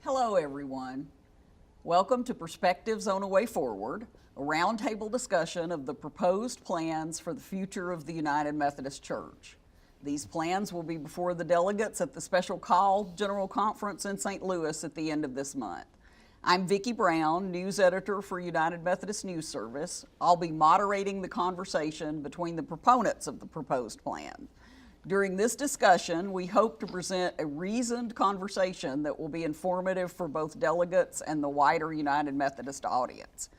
Hello, everyone. Welcome to Perspectives on a Way Forward, a roundtable discussion of the proposed plans for the future of the United Methodist Church. These plans will be before the delegates at the special call General Conference in St. Louis at the end of this month. I'm Vicki Brown, news editor for United Methodist News Service. I'll be moderating the conversation between the proponents of the proposed plan. During this discussion, we hope to present a reasoned conversation that will be informative for both delegates and the wider United Methodist audience.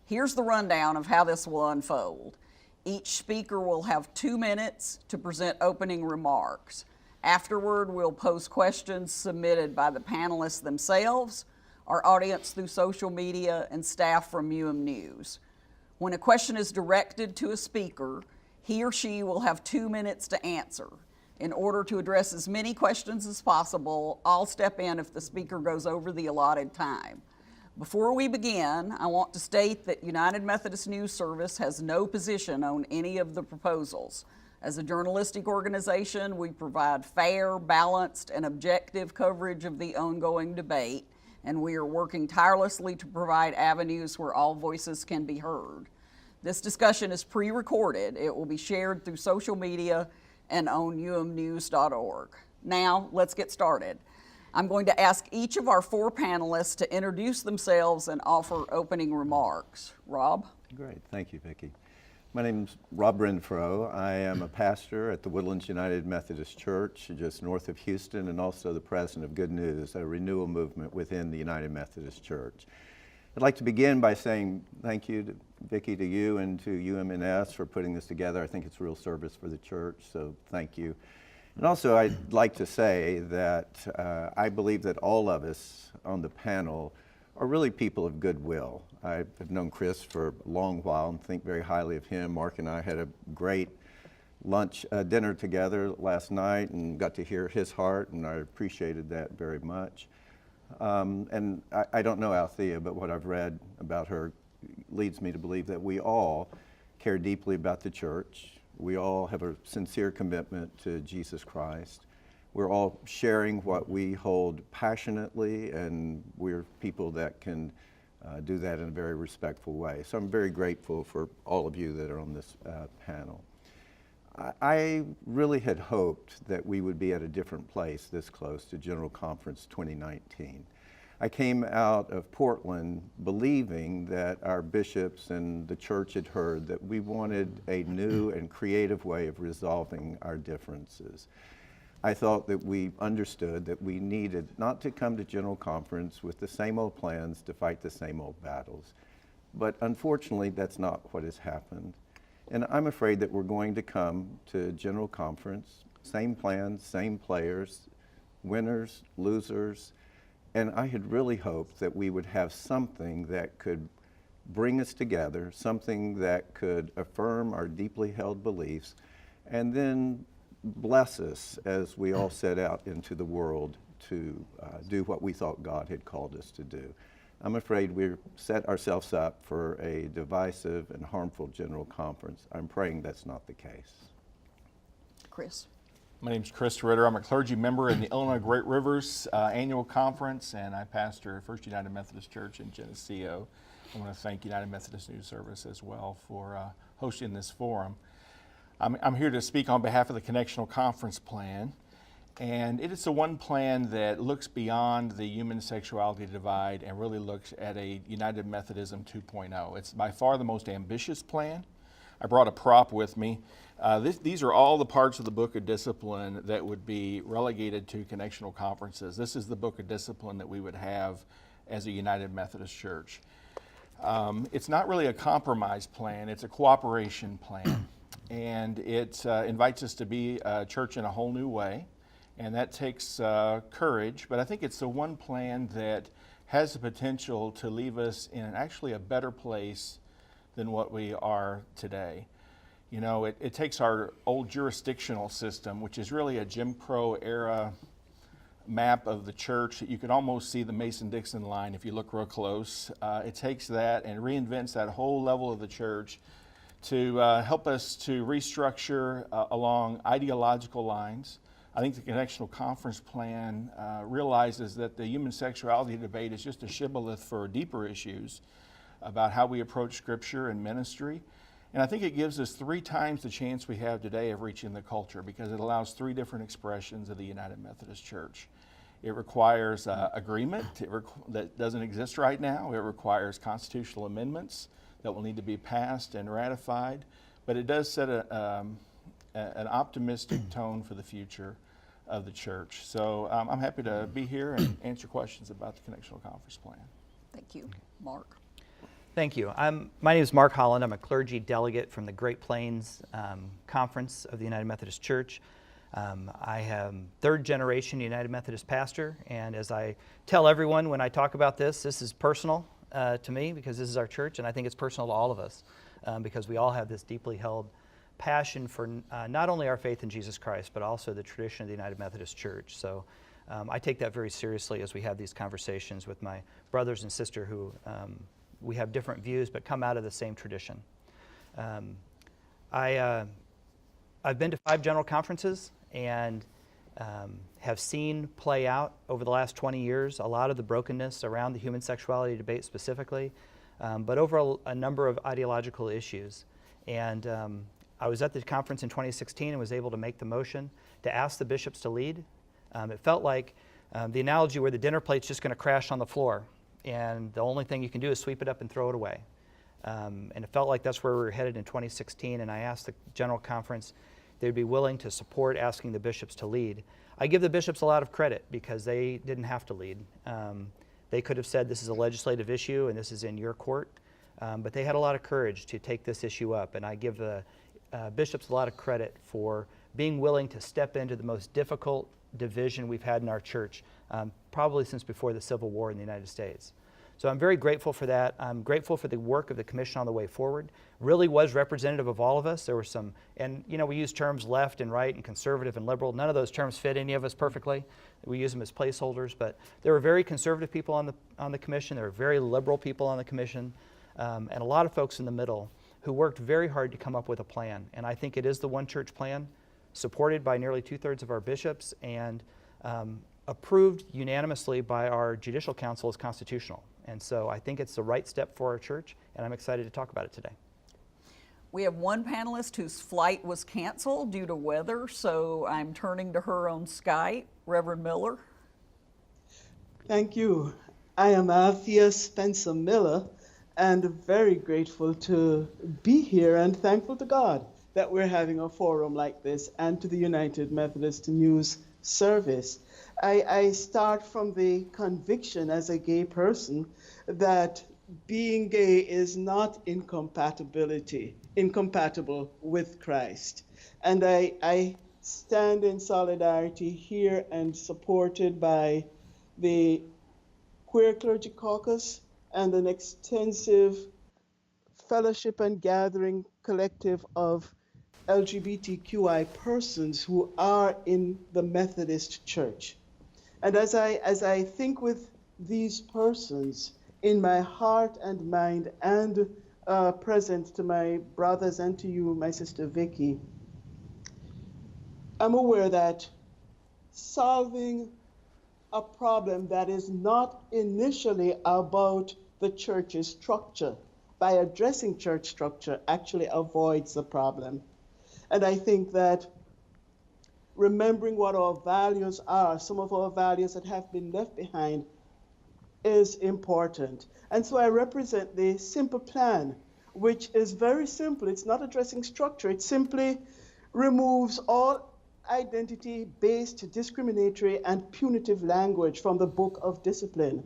Here's the rundown of how this will unfold. Each speaker will have 2 minutes to present opening remarks. Afterward, we'll pose questions submitted by the panelists themselves, our audience through social media, and staff from News. When a question is directed to a speaker, he or she will have 2 minutes to answer. In order to address as many questions as possible, I'll step in if the speaker goes over the allotted time. Before we begin, I want to state that United Methodist News Service has no position on any of the proposals. As a journalistic organization, we provide fair, balanced, and objective coverage of the ongoing debate, and we are working tirelessly to provide avenues where all voices can be heard. This discussion is pre-recorded. It will be shared through social media and on umnews.org. Now, let's get started. I'm going to ask each of our 4 panelists to introduce themselves and offer opening remarks. Rob? Great, thank you, Vicki. My name's Rob Renfroe. I am a pastor at the Woodlands United Methodist Church, just north of Houston, and also the president of Good News, a renewal movement within the United Methodist Church. I'd like to begin by saying thank you, Vicki, to you and to UMNS for putting this together. I think it's a real service for the church, so thank you. And also, I'd like to say that I believe that all of us on the panel are really people of goodwill. I've known Chris for a long while and think very highly of him. Mark and I had a great dinner together last night and got to hear his heart, and I appreciated that very much. And I don't know Althea, but what I've read about her leads me to believe that we all care deeply about the church. We all have a sincere commitment to Jesus Christ. We're all sharing what we hold passionately, and we're people that can do that in a very respectful way. So I'm very grateful for all of you that are on this panel. I really had hoped that we would be at a different place this close to General Conference 2019. I came out of Portland believing that our bishops and the church had heard that we wanted a new and creative way of resolving our differences. I thought that we understood that we needed not to come to General Conference with the same old plans to fight the same old battles. But unfortunately, that's not what has happened. And I'm afraid that we're going to come to General Conference, same plans, same players, winners, losers, and I had really hoped that we would have something that could bring us together, something that could affirm our deeply held beliefs, and then bless us as we all set out into the world to do what we thought God had called us to do. I'm afraid we've set ourselves up for a divisive and harmful General Conference. I'm praying that's not the case. Chris? My name's Chris Ritter. I'm a clergy member in the Illinois Great Rivers Annual Conference, and I pastor First United Methodist Church in Geneseo. I want to thank United Methodist News Service as well for hosting this forum. I'm here to speak on behalf of the Connectional Conference Plan. And it is the one plan that looks beyond the human sexuality divide and really looks at a United Methodism 2.0. It's by far the most ambitious plan. I brought a prop with me. These are all the parts of the Book of Discipline that would be relegated to connectional conferences. This is the Book of Discipline that we would have as a United Methodist Church. It's not really a compromise plan, it's a cooperation plan. And it invites us to be a church in a whole new way. And that takes courage, but I think it's the one plan that has the potential to leave us in actually a better place than what we are today. You know, it takes our old jurisdictional system, which is really a Jim Crow era map of the church. You can almost see the Mason-Dixon line if you look real close. It takes that and reinvents that whole level of the church to help us to restructure along ideological lines, I think the Connectional Conference Plan realizes that the human sexuality debate is just a shibboleth for deeper issues about how we approach Scripture and ministry. And I think it gives us 3 times the chance we have today of reaching the culture, because it allows 3 different expressions of the United Methodist Church. It requires agreement that doesn't exist right now. It requires constitutional amendments that will need to be passed and ratified. But it does set an optimistic tone for the future of the church. So I'm happy to be here and answer questions about the Connectional Conference Plan. Thank you. Mark? Thank you. My name is Mark Holland. I'm a clergy delegate from the Great Plains Conference of the United Methodist Church. I am 3rd generation United Methodist pastor, and as I tell everyone when I talk about this is personal to me, because this is our church, and I think it's personal to all of us, because we all have this deeply held passion for not only our faith in Jesus Christ, but also the tradition of the United Methodist Church. So I take that very seriously as we have these conversations with my brothers and sister who we have different views but come out of the same tradition. I've been to 5 general conferences and have seen play out over the last 20 years a lot of the brokenness around the human sexuality debate specifically, but over a number of ideological issues. And I was at the conference in 2016 and was able to make the motion to ask the bishops to lead. It felt like the analogy where the dinner plate's just going to crash on the floor, and the only thing you can do is sweep it up and throw it away. And it felt like that's where we were headed in 2016, and I asked the General Conference if they'd be willing to support asking the bishops to lead. I give the bishops a lot of credit because they didn't have to lead. They could have said this is a legislative issue and this is in your court, but they had a lot of courage to take this issue up, and I give the bishops a lot of credit for being willing to step into the most difficult division we've had in our church, probably since before the Civil War in the United States. So I'm very grateful for that. I'm grateful for the work of the Commission on the Way Forward. Really was representative of all of us. There were some, and we use terms left and right and conservative and liberal. None of those terms fit any of us perfectly. We use them as placeholders, but there were very conservative people on the Commission. There were very liberal people on the Commission, and a lot of folks in the middle who worked very hard to come up with a plan. And I think it is the One Church plan, supported by nearly 2/3 of our bishops and approved unanimously by our Judicial Council as constitutional. And so I think it's the right step for our church, and I'm excited to talk about it today. We have one panelist whose flight was canceled due to weather, so I'm turning to her on Skype, Reverend Miller. Thank you. I am Althea Spencer Miller, and very grateful to be here and thankful to God that we're having a forum like this, and to the United Methodist News Service. I start from the conviction as a gay person that being gay is not incompatible with Christ. And I stand in solidarity here and supported by the Queer Clergy Caucus and an extensive fellowship and gathering collective of LGBTQI persons who are in the Methodist Church. And as I think with these persons in my heart and mind, and present to my brothers and to you, my sister Vicky, I'm aware that solving a problem that is not initially about the church's structure, by addressing church structure, actually avoids the problem. And I think that remembering what our values are, some of our values that have been left behind, is important. And so I represent the simple plan, which is very simple. It's not addressing structure. It simply removes all identity-based, discriminatory, and punitive language from the Book of Discipline,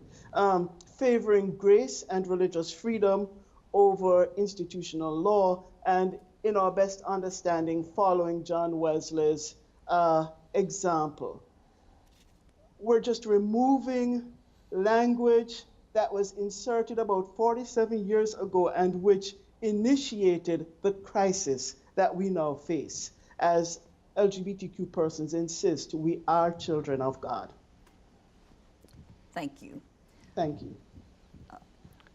favoring grace and religious freedom over institutional law, and in our best understanding, following John Wesley's example. We're just removing language that was inserted about 47 years ago and which initiated the crisis that we now face as LGBTQ persons insist we are children of God. Thank you. Thank you.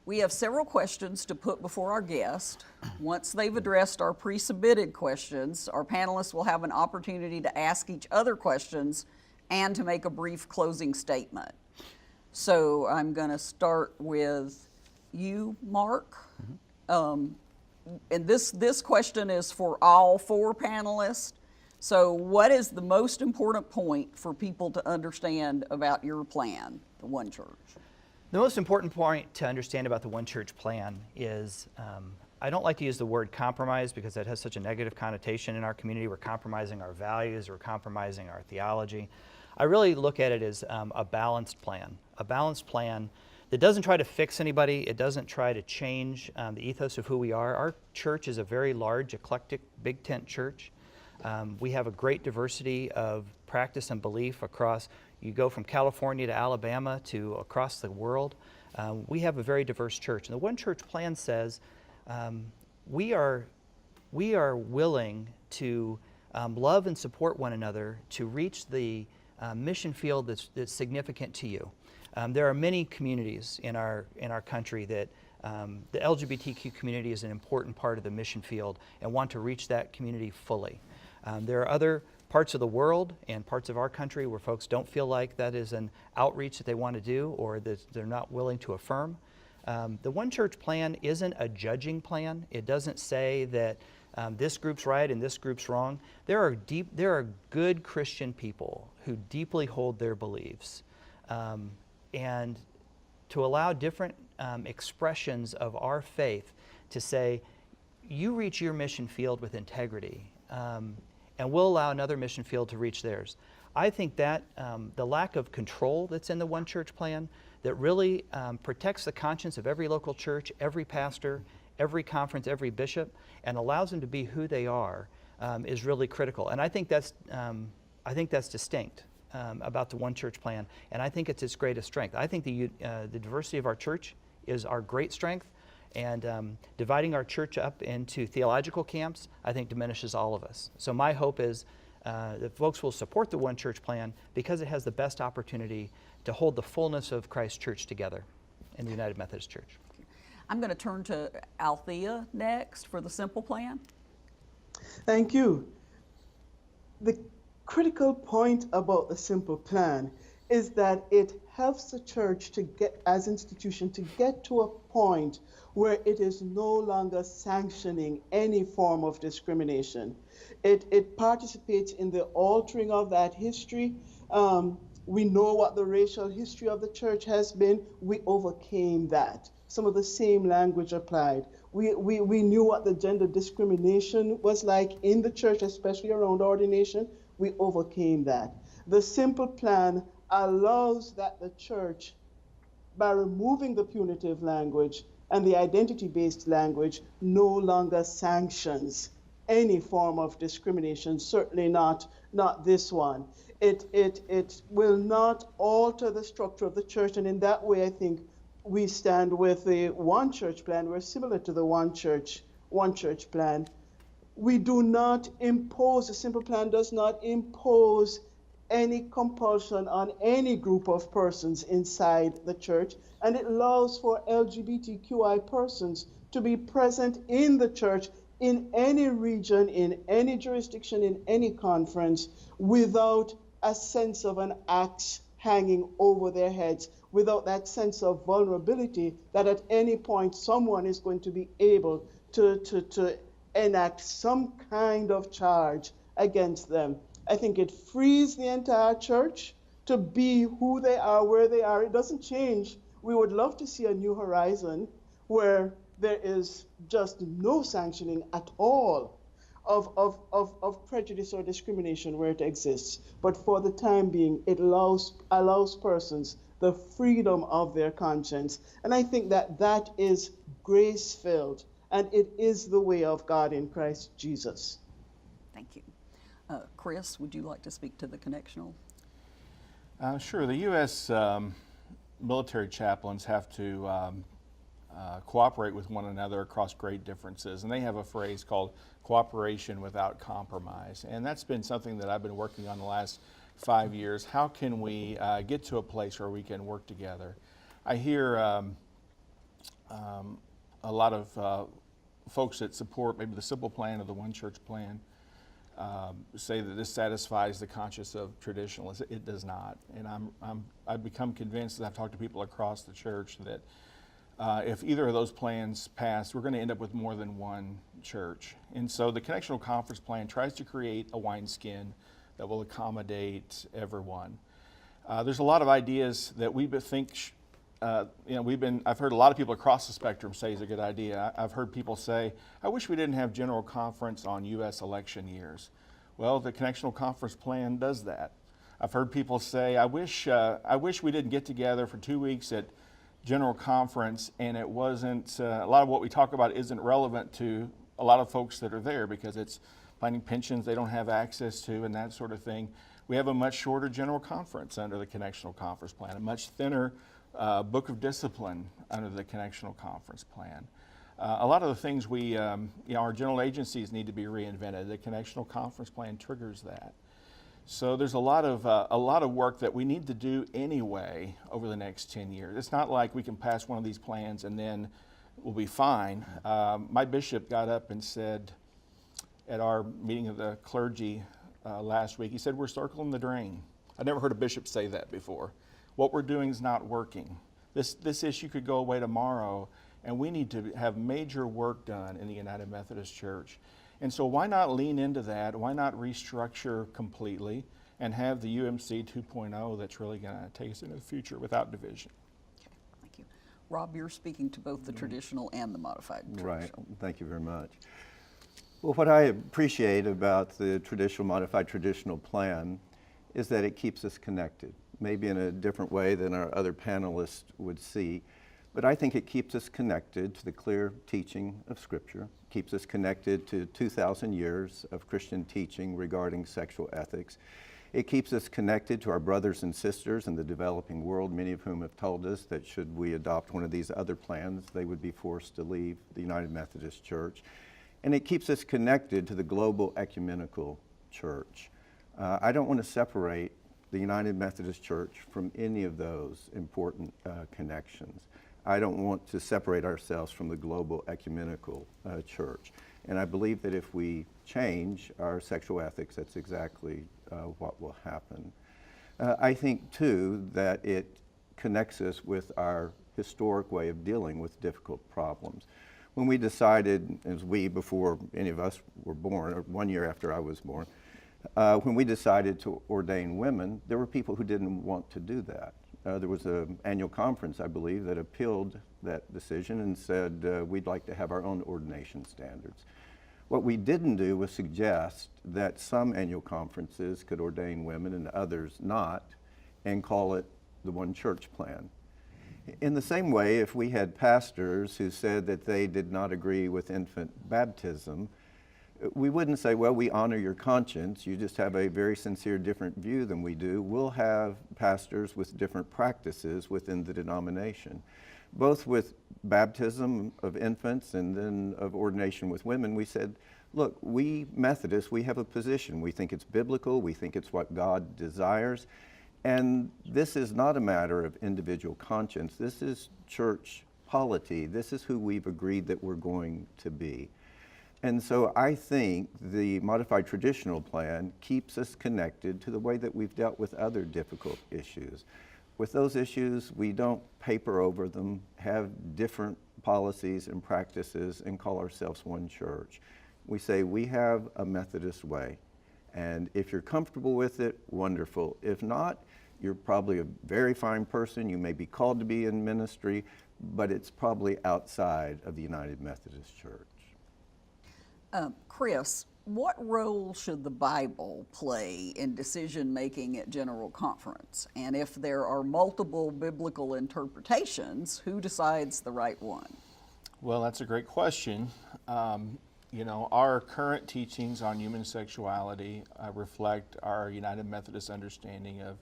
We have several questions to put before our guest. Once they've addressed our pre-submitted questions, our panelists will have an opportunity to ask each other questions and to make a brief closing statement. So I'm going to start with you, Mark. And this question is for all four panelists. So what is the most important point for people to understand about your plan, the One Church? The most important point to understand about the One Church plan is, I don't like to use the word compromise because that has such a negative connotation in our community. We're compromising our values, we're compromising our theology. I really look at it as a balanced plan that doesn't try to fix anybody. It doesn't try to change the ethos of who we are. Our church is a very large, eclectic, big tent church. We have a great diversity of practice and belief across. You go from California to Alabama to across the world. We have a very diverse church. And the One Church plan says we are willing to love and support one another to reach the mission field that's significant to you. There are many communities in our country that the LGBTQ community is an important part of the mission field and want to reach that community fully. There are other parts of the world and parts of our country where folks don't feel like that is an outreach that they want to do or that they're not willing to affirm. The One Church plan isn't a judging plan. It doesn't say that this group's right and this group's wrong. There are good Christian people who deeply hold their beliefs. And to allow different expressions of our faith to say, you reach your mission field with integrity, and we'll allow another mission field to reach theirs. I think that the lack of control that's in the One Church plan that really protects the conscience of every local church, every pastor, every conference, every bishop, and allows them to be who they are is really critical. And I think that's distinct about the One Church plan, and I think it's its greatest strength. I think the diversity of our church is our great strength, and dividing our church up into theological camps, I think diminishes all of us. So my hope is that folks will support the One Church plan because it has the best opportunity to hold the fullness of Christ's church together in the United Methodist Church. I'm going to turn to Althea next for the simple plan. Thank you. The critical point about the simple plan is that it helps the church to get, as institution, to get to a point where it is no longer sanctioning any form of discrimination. It participates in the altering of that history. We know what the racial history of the church has been. We overcame that. Some of the same language applied. We knew what the gender discrimination was like in the church, especially around ordination. We overcame that. The simple plan allows that the church, by removing the punitive language and the identity-based language, no longer sanctions any form of discrimination, certainly not this one. It will not alter the structure of the church, and in that way I think we stand with the One Church plan. We're similar to the One Church plan. We do not impose, the simple plan does not impose any compulsion on any group of persons inside the church, and it allows for LGBTQI persons to be present in the church in any region, in any jurisdiction, in any conference, without a sense of an axe hanging over their heads, without that sense of vulnerability that at any point someone is going to be able to enact some kind of charge against them. I think it frees the entire church to be who they are, where they are. It doesn't change. We would love to see a new horizon where there is just no sanctioning at all of prejudice or discrimination where it exists. But for the time being, it allows persons the freedom of their conscience. And I think that is grace-filled, and it is the way of God in Christ Jesus. Thank you. Chris, would you like to speak to the Connectional? Sure. The U.S. Military chaplains have to cooperate with one another across great differences, and they have a phrase called cooperation without compromise, and that's been something that I've been working on the last 5 years. How can we get to a place where we can work together? I hear a lot of folks that support maybe the simple plan or the one church plan say that this satisfies the conscience of traditionalists. It does not, and I've become convinced, as I've talked to people across the church, that if either of those plans pass, we're going to end up with more than one church. And so the Connectional Conference Plan tries to create a wineskin that will accommodate everyone. There's a lot of ideas that we think, I've heard a lot of people across the spectrum say is a good idea. I've heard people say, I wish we didn't have General Conference on U.S. election years. Well, the Connectional Conference Plan does that. I've heard people say, I wish we didn't get together for 2 weeks at General Conference, and it wasn't, a lot of what we talk about isn't relevant to a lot of folks that are there because it's finding pensions they don't have access to and that sort of thing. We have a much shorter General Conference under the Connectional Conference Plan, a much thinner book of discipline under the Connectional Conference Plan. A lot of the things our general agencies need to be reinvented. The Connectional Conference Plan triggers that. So there's a lot of work that we need to do anyway over the next 10 years. It's not like we can pass one of these plans and then we'll be fine. My bishop got up and said at our meeting of the clergy last week, he said, we're circling the drain. I've never heard a bishop say that before. What we're doing is not working. This issue could go away tomorrow, and we need to have major work done in the United Methodist Church. And so why not lean into that? Why not restructure completely and have the UMC 2.0 that's really going to take us into the future without division? Okay, thank you. Rob, you're speaking to both the traditional and the modified Right, traditional. thank you very much. Well, what I appreciate about the modified traditional plan is that it keeps us connected, maybe in a different way than our other panelists would see. But I think it keeps us connected to the clear teaching of Scripture, keeps us connected to 2,000 years of Christian teaching regarding sexual ethics. It keeps us connected to our brothers and sisters in the developing world, many of whom have told us that should we adopt one of these other plans, they would be forced to leave the United Methodist Church. And it keeps us connected to the global ecumenical church. I don't want to separate the United Methodist Church from any of those important connections. I don't want to separate ourselves from the global ecumenical church. And I believe that if we change our sexual ethics, that's exactly what will happen. I think, too, that it connects us with our historic way of dealing with difficult problems. When we decided, before any of us were born, or 1 year after I was born, when we decided to ordain women, there were people who didn't want to do that. There was an annual conference, I believe, that appealed that decision and said we'd like to have our own ordination standards. What we didn't do was suggest that some annual conferences could ordain women and others not, and call it the one church plan. In the same way, if we had pastors who said that they did not agree with infant baptism, we wouldn't say, well, we honor your conscience, you just have a very sincere different view than we do. We'll have pastors with different practices within the denomination. Both with baptism of infants and then of ordination with women, we said, look, we Methodists, we have a position. We think it's biblical, we think it's what God desires, and this is not a matter of individual conscience. This is church polity. This is who we've agreed that we're going to be. And so I think the modified traditional plan keeps us connected to the way that we've dealt with other difficult issues. With those issues, we don't paper over them, have different policies and practices, and call ourselves one church. We say we have a Methodist way, and if you're comfortable with it, wonderful. If not, you're probably a very fine person. You may be called to be in ministry, but it's probably outside of the United Methodist Church. Chris, what role should the Bible play in decision-making at General Conference? And if there are multiple biblical interpretations, who decides the right one? Well, that's a great question. Our current teachings on human sexuality reflect our United Methodist understanding of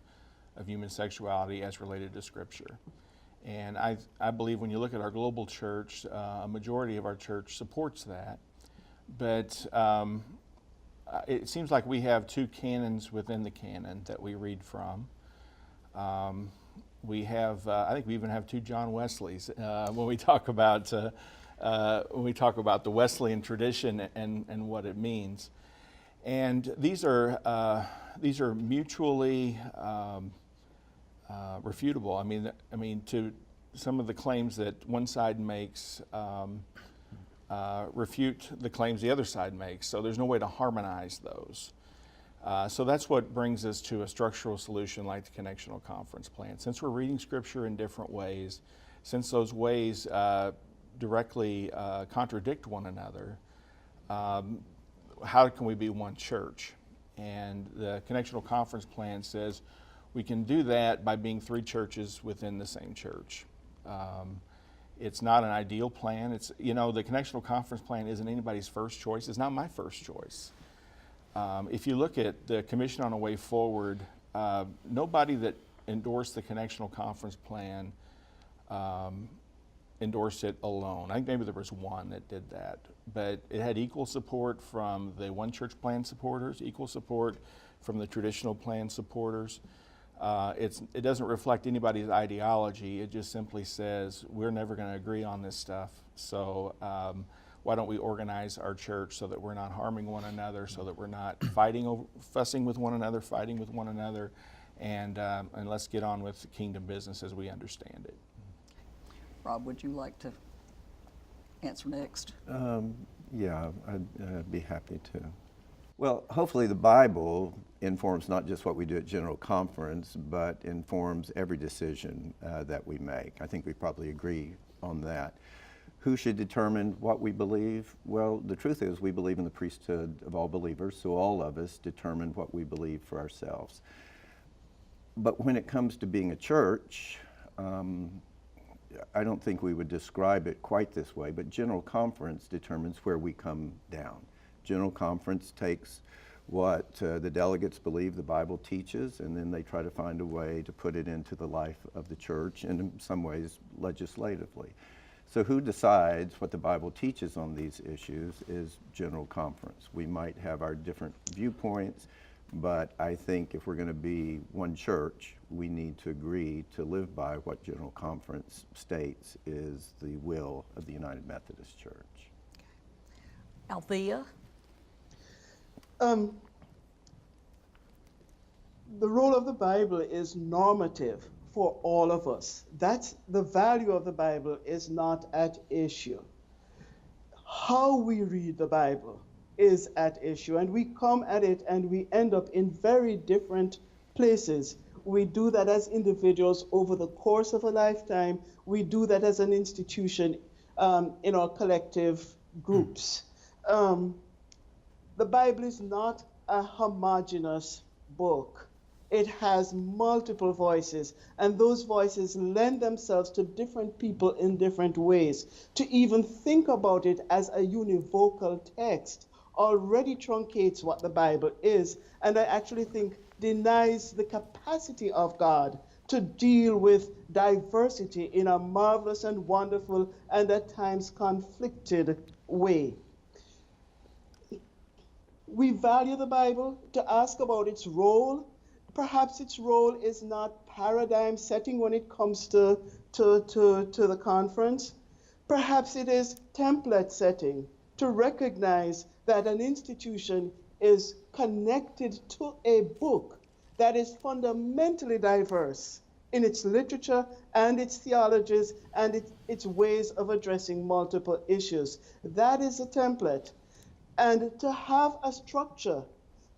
human sexuality as related to Scripture. And I believe when you look at our global church, a majority of our church supports that. But it seems like we have two canons within the canon that we read from. We have, I think we even have 2 John Wesleys when we talk about the Wesleyan tradition and what it means. And these are mutually refutable. I mean, to some of the claims that one side makes refute the claims the other side makes. So there's no way to harmonize those. So that's what brings us to a structural solution like the Connectional Conference Plan. Since we're reading Scripture in different ways, since those ways directly contradict one another, how can we be one church? And the Connectional Conference Plan says we can do that by being 3 churches within the same church. It's not an ideal plan. It's, the Connectional Conference Plan isn't anybody's first choice. It's not my first choice. If you look at the Commission on a Way Forward, nobody that endorsed the Connectional Conference Plan endorsed it alone. I think maybe there was one that did that, but it had equal support from the One Church Plan supporters, equal support from the traditional plan supporters. It doesn't reflect anybody's ideology. It just simply says we're never going to agree on this stuff. So why don't we organize our church so that we're not harming one another, so that we're not fussing with one another, and let's get on with the kingdom business as we understand it. Rob, would you like to answer next? Yeah, I'd be happy to. Well, hopefully the Bible informs not just what we do at General Conference, but informs every decision that we make. I think we probably agree on that. Who should determine what we believe? Well, the truth is we believe in the priesthood of all believers, so all of us determine what we believe for ourselves. But when it comes to being a church, I don't think we would describe it quite this way, but General Conference determines where we come down. General Conference takes what the delegates believe the Bible teaches, and then they try to find a way to put it into the life of the church, and in some ways legislatively. So who decides what the Bible teaches on these issues is General Conference. We might have our different viewpoints, but I think if we're going to be one church, we need to agree to live by what General Conference states is the will of the United Methodist Church. Althea? The role of the Bible is normative for all of us. That's the value of the Bible is not at issue. How we read the Bible is at issue, and we come at it and we end up in very different places. We do that as individuals over the course of a lifetime. We do that as an institution in our collective groups. The Bible is not a homogeneous book. It has multiple voices, and those voices lend themselves to different people in different ways. To even think about it as a univocal text already truncates what the Bible is, and I actually think denies the capacity of God to deal with diversity in a marvelous and wonderful and at times conflicted way. We value the Bible to ask about its role. Perhaps its role is not paradigm setting when it comes to the conference. Perhaps it is template setting to recognize that an institution is connected to a book that is fundamentally diverse in its literature and its theologies and its ways of addressing multiple issues. That is a template. And to have a structure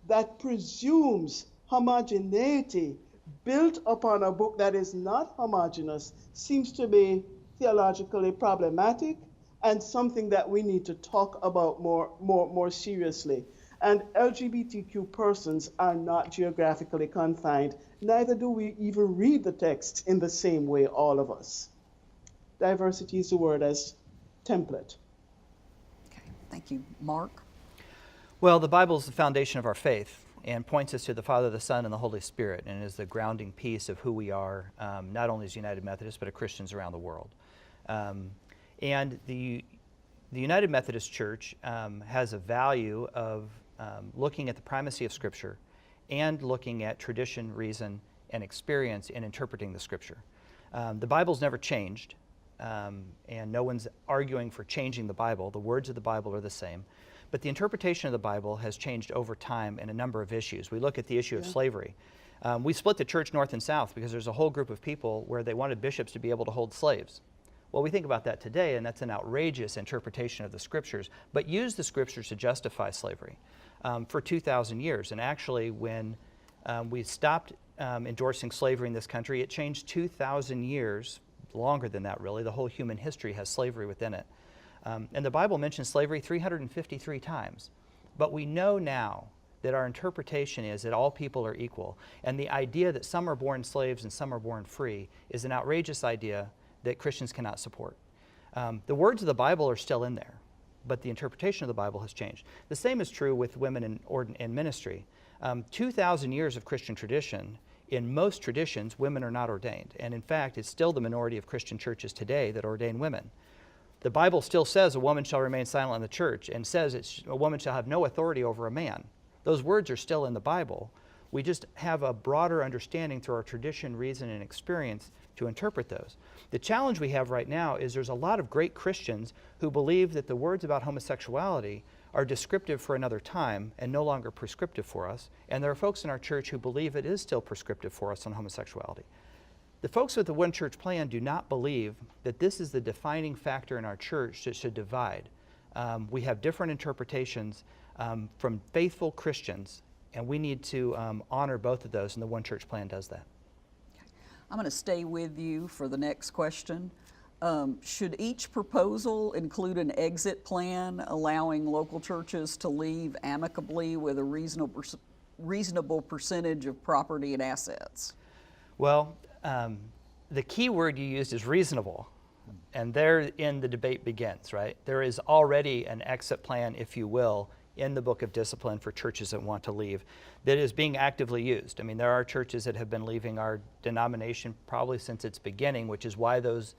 that presumes homogeneity built upon a book that is not homogeneous seems to be theologically problematic and something that we need to talk about more seriously. And LGBTQ persons are not geographically confined. Neither do we even read the text in the same way, all of us. Diversity is the word as template. Okay, thank you. Mark? Well, the Bible is the foundation of our faith and points us to the Father, the Son, and the Holy Spirit, and is the grounding piece of who we are, not only as United Methodists, but as Christians around the world. And the United Methodist Church has a value of looking at the primacy of Scripture and looking at tradition, reason, and experience in interpreting the Scripture. The Bible's never changed, and no one's arguing for changing the Bible. The words of the Bible are the same. But the interpretation of the Bible has changed over time in a number of issues. We look at the issue of slavery. We split the church north and south because there's a whole group of people where they wanted bishops to be able to hold slaves. Well, we think about that today, and that's an outrageous interpretation of the Scriptures, but use the Scriptures to justify slavery for 2,000 years. And actually, when we stopped endorsing slavery in this country, it changed 2,000 years, longer than that really. The whole human history has slavery within it. And the Bible mentions slavery 353 times. But we know now that our interpretation is that all people are equal. And the idea that some are born slaves and some are born free is an outrageous idea that Christians cannot support. The words of the Bible are still in there, but the interpretation of the Bible has changed. The same is true with women in ministry. 2,000 years of Christian tradition, in most traditions, women are not ordained. And in fact, it's still the minority of Christian churches today that ordain women. The Bible still says a woman shall remain silent in the church, and says a woman shall have no authority over a man. Those words are still in the Bible. We just have a broader understanding through our tradition, reason, and experience to interpret those. The challenge we have right now is there's a lot of great Christians who believe that the words about homosexuality are descriptive for another time and no longer prescriptive for us. And there are folks in our church who believe it is still prescriptive for us on homosexuality. The folks with the One Church plan do not believe that this is the defining factor in our church that should divide. We have different interpretations from faithful Christians, and we need to honor both of those, and the One Church plan does that. I'm going to stay with you for the next question. Should each proposal include an exit plan allowing local churches to leave amicably with a reasonable percentage of property and assets? Well, the key word you used is reasonable, and therein the debate begins, right? There is already an exit plan, if you will, in the Book of Discipline for churches that want to leave that is being actively used. I mean, there are churches that have been leaving our denomination probably since its beginning, which is why those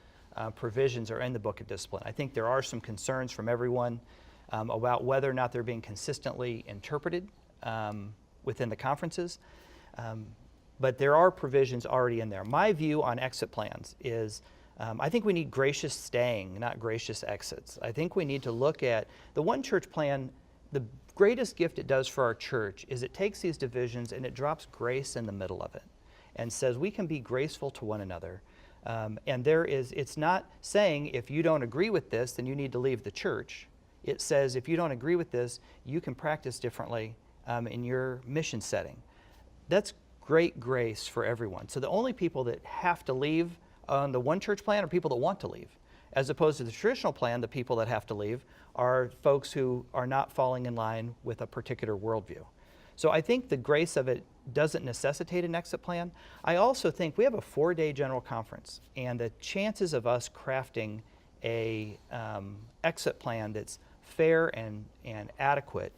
provisions are in the Book of Discipline. I think there are some concerns from everyone about whether or not they're being consistently interpreted within the conferences. But there are provisions already in there. My view on exit plans is I think we need gracious staying, not gracious exits. I think we need to look at the One Church plan. The greatest gift it does for our church is it takes these divisions and it drops grace in the middle of it and says we can be graceful to one another. And it's not saying if you don't agree with this, then you need to leave the church. It says if you don't agree with this, you can practice differently in your mission setting. That's great grace for everyone. So the only people that have to leave on the One Church plan are people that want to leave. As opposed to the traditional plan, the people that have to leave are folks who are not falling in line with a particular worldview. So I think the grace of it doesn't necessitate an exit plan. I also think we have a 4-day general conference, and the chances of us crafting a exit plan that's fair and adequate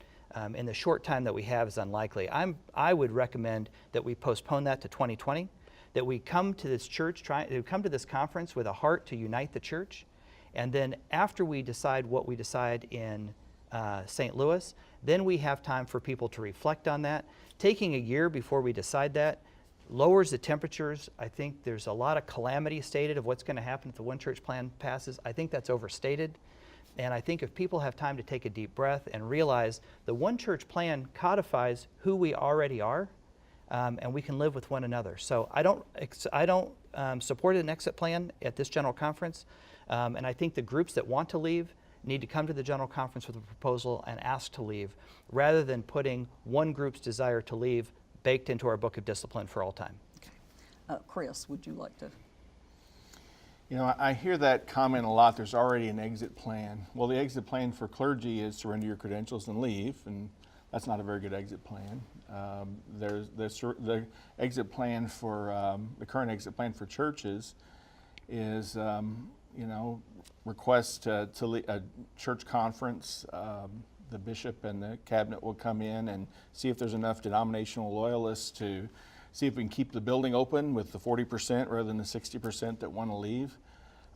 in the short time that we have is unlikely. I would recommend that we postpone that to 2020, that we come to this church, come to this conference with a heart to unite the church, and then after we decide what we decide in St. Louis, then we have time for people to reflect on that. Taking a year before we decide that lowers the temperatures. I think there's a lot of calamity stated of what's going to happen if the One Church plan passes. I think that's overstated. And I think if people have time to take a deep breath and realize the One Church plan codifies who we already are, and we can live with one another. So I don't support an exit plan at this general conference, and I think the groups that want to leave need to come to the general conference with a proposal and ask to leave, rather than putting one group's desire to leave baked into our Book of Discipline for all time. Okay. Chris, would you like to? You know, I hear that comment a lot, there's already an exit plan. Well, the exit plan for clergy is surrender your credentials and leave, and that's not a very good exit plan. There's the exit plan for, the current exit plan for churches is, you know, request to a church conference. The bishop and the cabinet will come in and see if there's enough denominational loyalists to see if we can keep the building open with the 40% rather than the 60% that want to leave.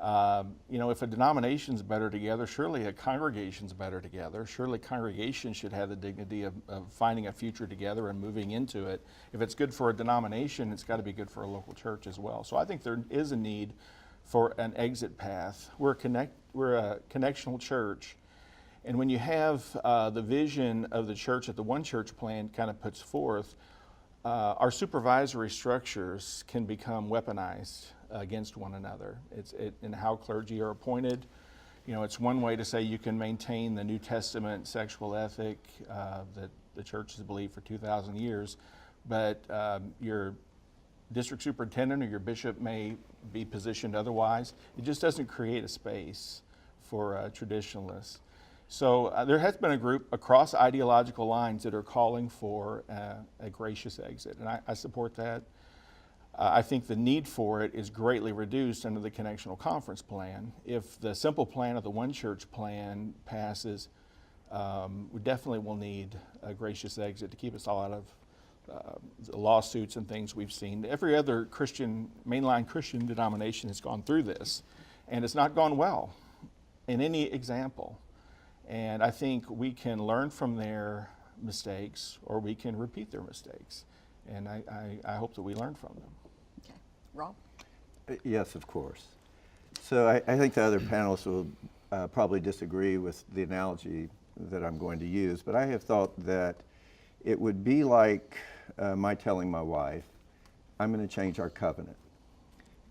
If a denomination's better together, surely a congregation's better together. Surely congregations should have the dignity of finding a future together and moving into it. If it's good for a denomination, it's got to be good for a local church as well. So I think there is a need for an exit path. We're a connectional church, and when you have the vision of the church that the One Church plan kind of puts forth, our supervisory structures can become weaponized against one another. In how clergy are appointed. It's one way to say you can maintain the New Testament sexual ethic that the church has believed for 2,000 years, but your district superintendent or your bishop may be positioned otherwise. It just doesn't create a space for traditionalists. So there has been a group across ideological lines that are calling for a gracious exit, and I support that. I think the need for it is greatly reduced under the Connectional Conference plan. If the simple plan of the One Church plan passes, we definitely will need a gracious exit to keep us all out of the lawsuits and things we've seen. Every other mainline Christian denomination has gone through this, and it's not gone well in any example. And I think we can learn from their mistakes, or we can repeat their mistakes. And I hope that we learn from them. Okay. Rob? Yes, of course. So I think the other panelists will probably disagree with the analogy that I'm going to use, but I have thought that it would be like my telling my wife, I'm going to change our covenant.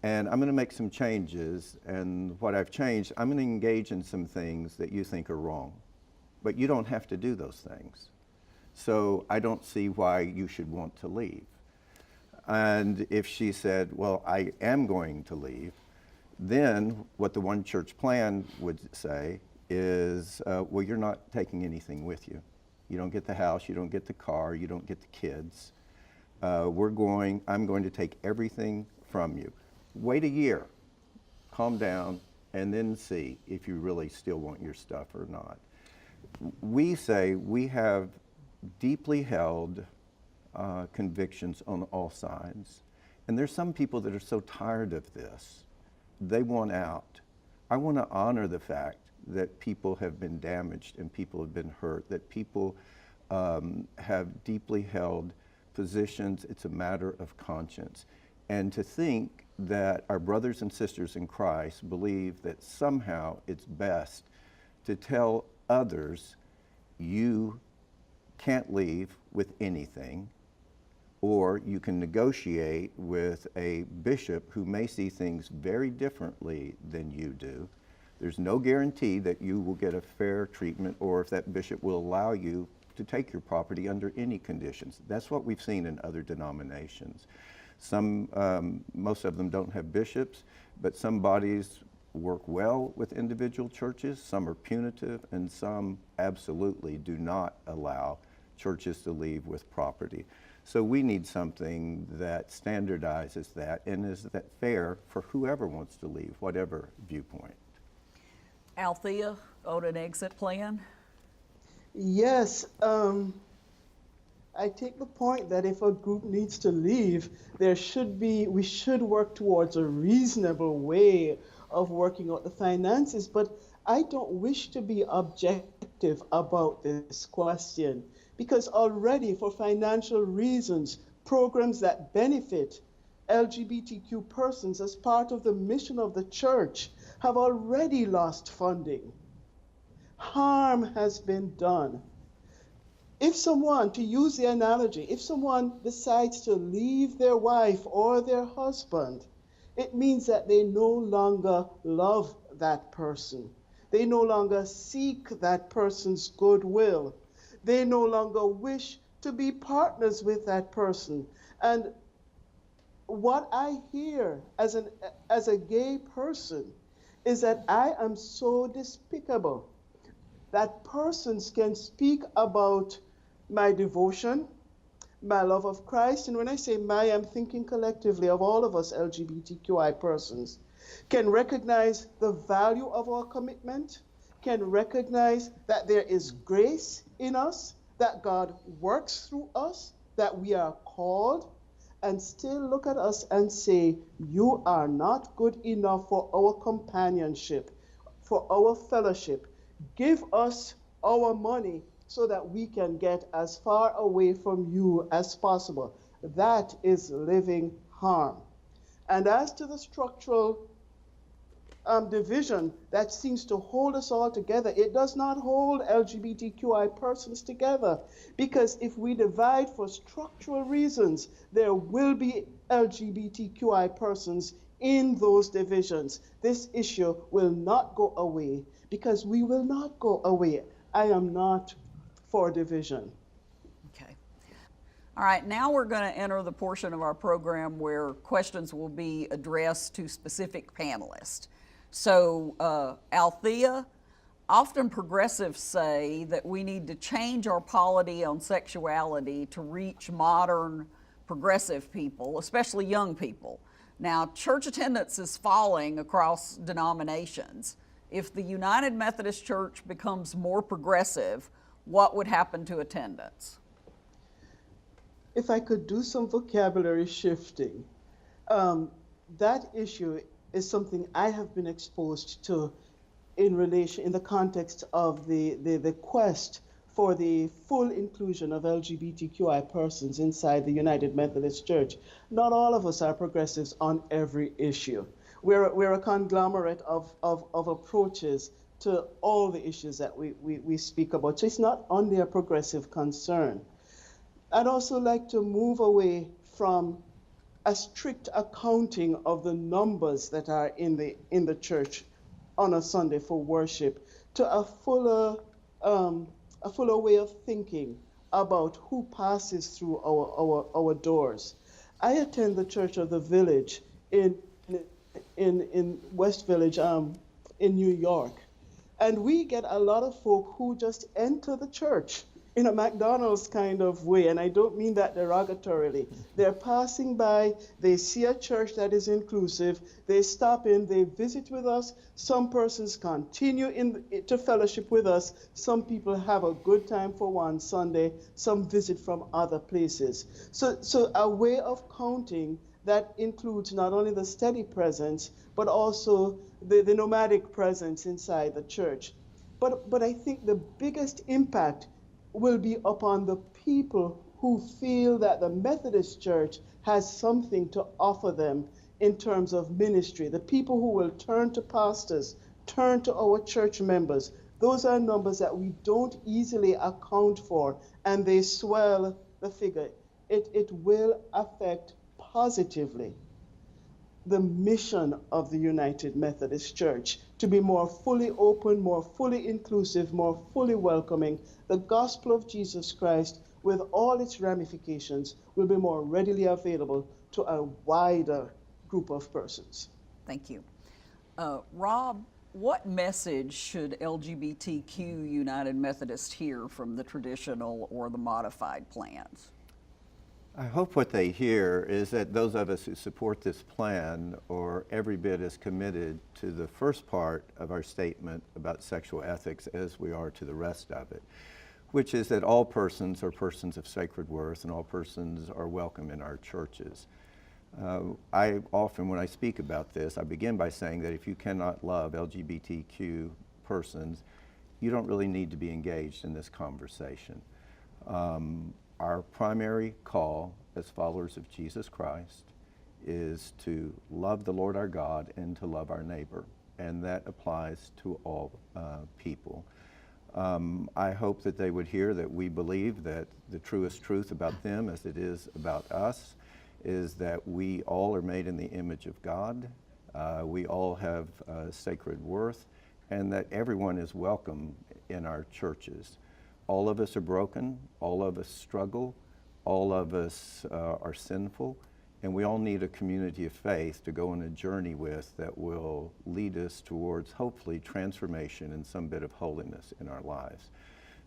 And I'm going to make some changes, and what I've changed, I'm going to engage in some things that you think are wrong. But you don't have to do those things. So I don't see why you should want to leave. And if she said, well, I am going to leave, then what the One Church plan would say is, well, you're not taking anything with you. You don't get the house, you don't get the car, you don't get the kids. I'm going to take everything from you. Wait a year, calm down, and then see if you really still want your stuff or not. We say we have deeply held convictions on all sides. And there's some people that are so tired of this, they want out. I want to honor the fact that people have been damaged and people have been hurt, that people have deeply held positions. It's a matter of conscience. And to think that our brothers and sisters in Christ believe that somehow it's best to tell others, you can't leave with anything, or you can negotiate with a bishop who may see things very differently than you do. There's no guarantee that you will get a fair treatment, or if that bishop will allow you to take your property under any conditions. That's what we've seen in other denominations. Most of them don't have bishops, but some bodies work well with individual churches, some are punitive, and some absolutely do not allow churches to leave with property. So we need something that standardizes that and is that fair for whoever wants to leave, whatever viewpoint. Althea, on an exit plan? Yes, I take the point that if a group needs to leave, we should work towards a reasonable way of working out the finances, but I don't wish to be objective about this question, because already for financial reasons, programs that benefit LGBTQ persons as part of the mission of the church have already lost funding. Harm has been done. If someone, to use the analogy, if someone decides to leave their wife or their husband, it means that they no longer love that person. They no longer seek that person's goodwill. They no longer wish to be partners with that person. And what I hear as a gay person is that I am so despicable that persons can speak about my devotion, my love of Christ, and when I say my, I'm thinking collectively of all of us LGBTQI persons, can recognize the value of our commitment, can recognize that there is grace in us, that God works through us, that we are called, and still look at us and say, you are not good enough for our companionship, for our fellowship. Give us our money so that we can get as far away from you as possible. That is living harm. And as to the structural division that seems to hold us all together, it does not hold LGBTQI persons together, because if we divide for structural reasons, there will be LGBTQI persons in those divisions. This issue will not go away, because we will not go away. I am not for division. Okay. All right, now we're going to enter the portion of our program where questions will be addressed to specific panelists. So, Althea, often progressives say that we need to change our polity on sexuality to reach modern progressive people, especially young people. Now, church attendance is falling across denominations. If the United Methodist Church becomes more progressive, what would happen to attendance? If I could do some vocabulary shifting, that issue is something I have been exposed to in the context of the quest for the full inclusion of LGBTQI persons inside the United Methodist Church. Not all of us are progressives on every issue. We're a conglomerate of approaches to all the issues that we speak about. So it's not only a progressive concern. I'd also like to move away from a strict accounting of the numbers that are in the church on a Sunday for worship to a fuller way of thinking about who passes through our doors. I attend the Church of the Village in West Village in New York, and we get a lot of folk who just enter the church in a McDonald's kind of way, and I don't mean that derogatorily. They're passing by, they see a church that is inclusive, they stop in, they visit with us. Some persons continue to fellowship with us. Some people have a good time for one Sunday, some visit from other places. So a way of counting that includes not only the steady presence, but also the nomadic presence inside the church. But I think the biggest impact will be upon the people who feel that the Methodist Church has something to offer them in terms of ministry. The people who will turn to pastors, turn to our church members. Those are numbers that we don't easily account for, and they swell the figure. It will affect positively the mission of the United Methodist Church to be more fully open, more fully inclusive, more fully welcoming. The gospel of Jesus Christ, with all its ramifications, will be more readily available to a wider group of persons. Thank you. Rob, what message should LGBTQ United Methodist hear from the traditional or the modified plans? I hope what they hear is that those of us who support this plan are every bit as committed to the first part of our statement about sexual ethics as we are to the rest of it, which is that all persons are persons of sacred worth and all persons are welcome in our churches. I often, when I speak about this, I begin by saying that if you cannot love LGBTQ persons, you don't really need to be engaged in this conversation. Our primary call as followers of Jesus Christ is to love the Lord our God and to love our neighbor, and that applies to all people. I hope that they would hear that we believe that the truest truth about them as it is about us is that we all are made in the image of God, we all have sacred worth, and that everyone is welcome in our churches. All of us are broken, all of us struggle, all of us are sinful, and we all need a community of faith to go on a journey with that will lead us towards, hopefully, transformation and some bit of holiness in our lives.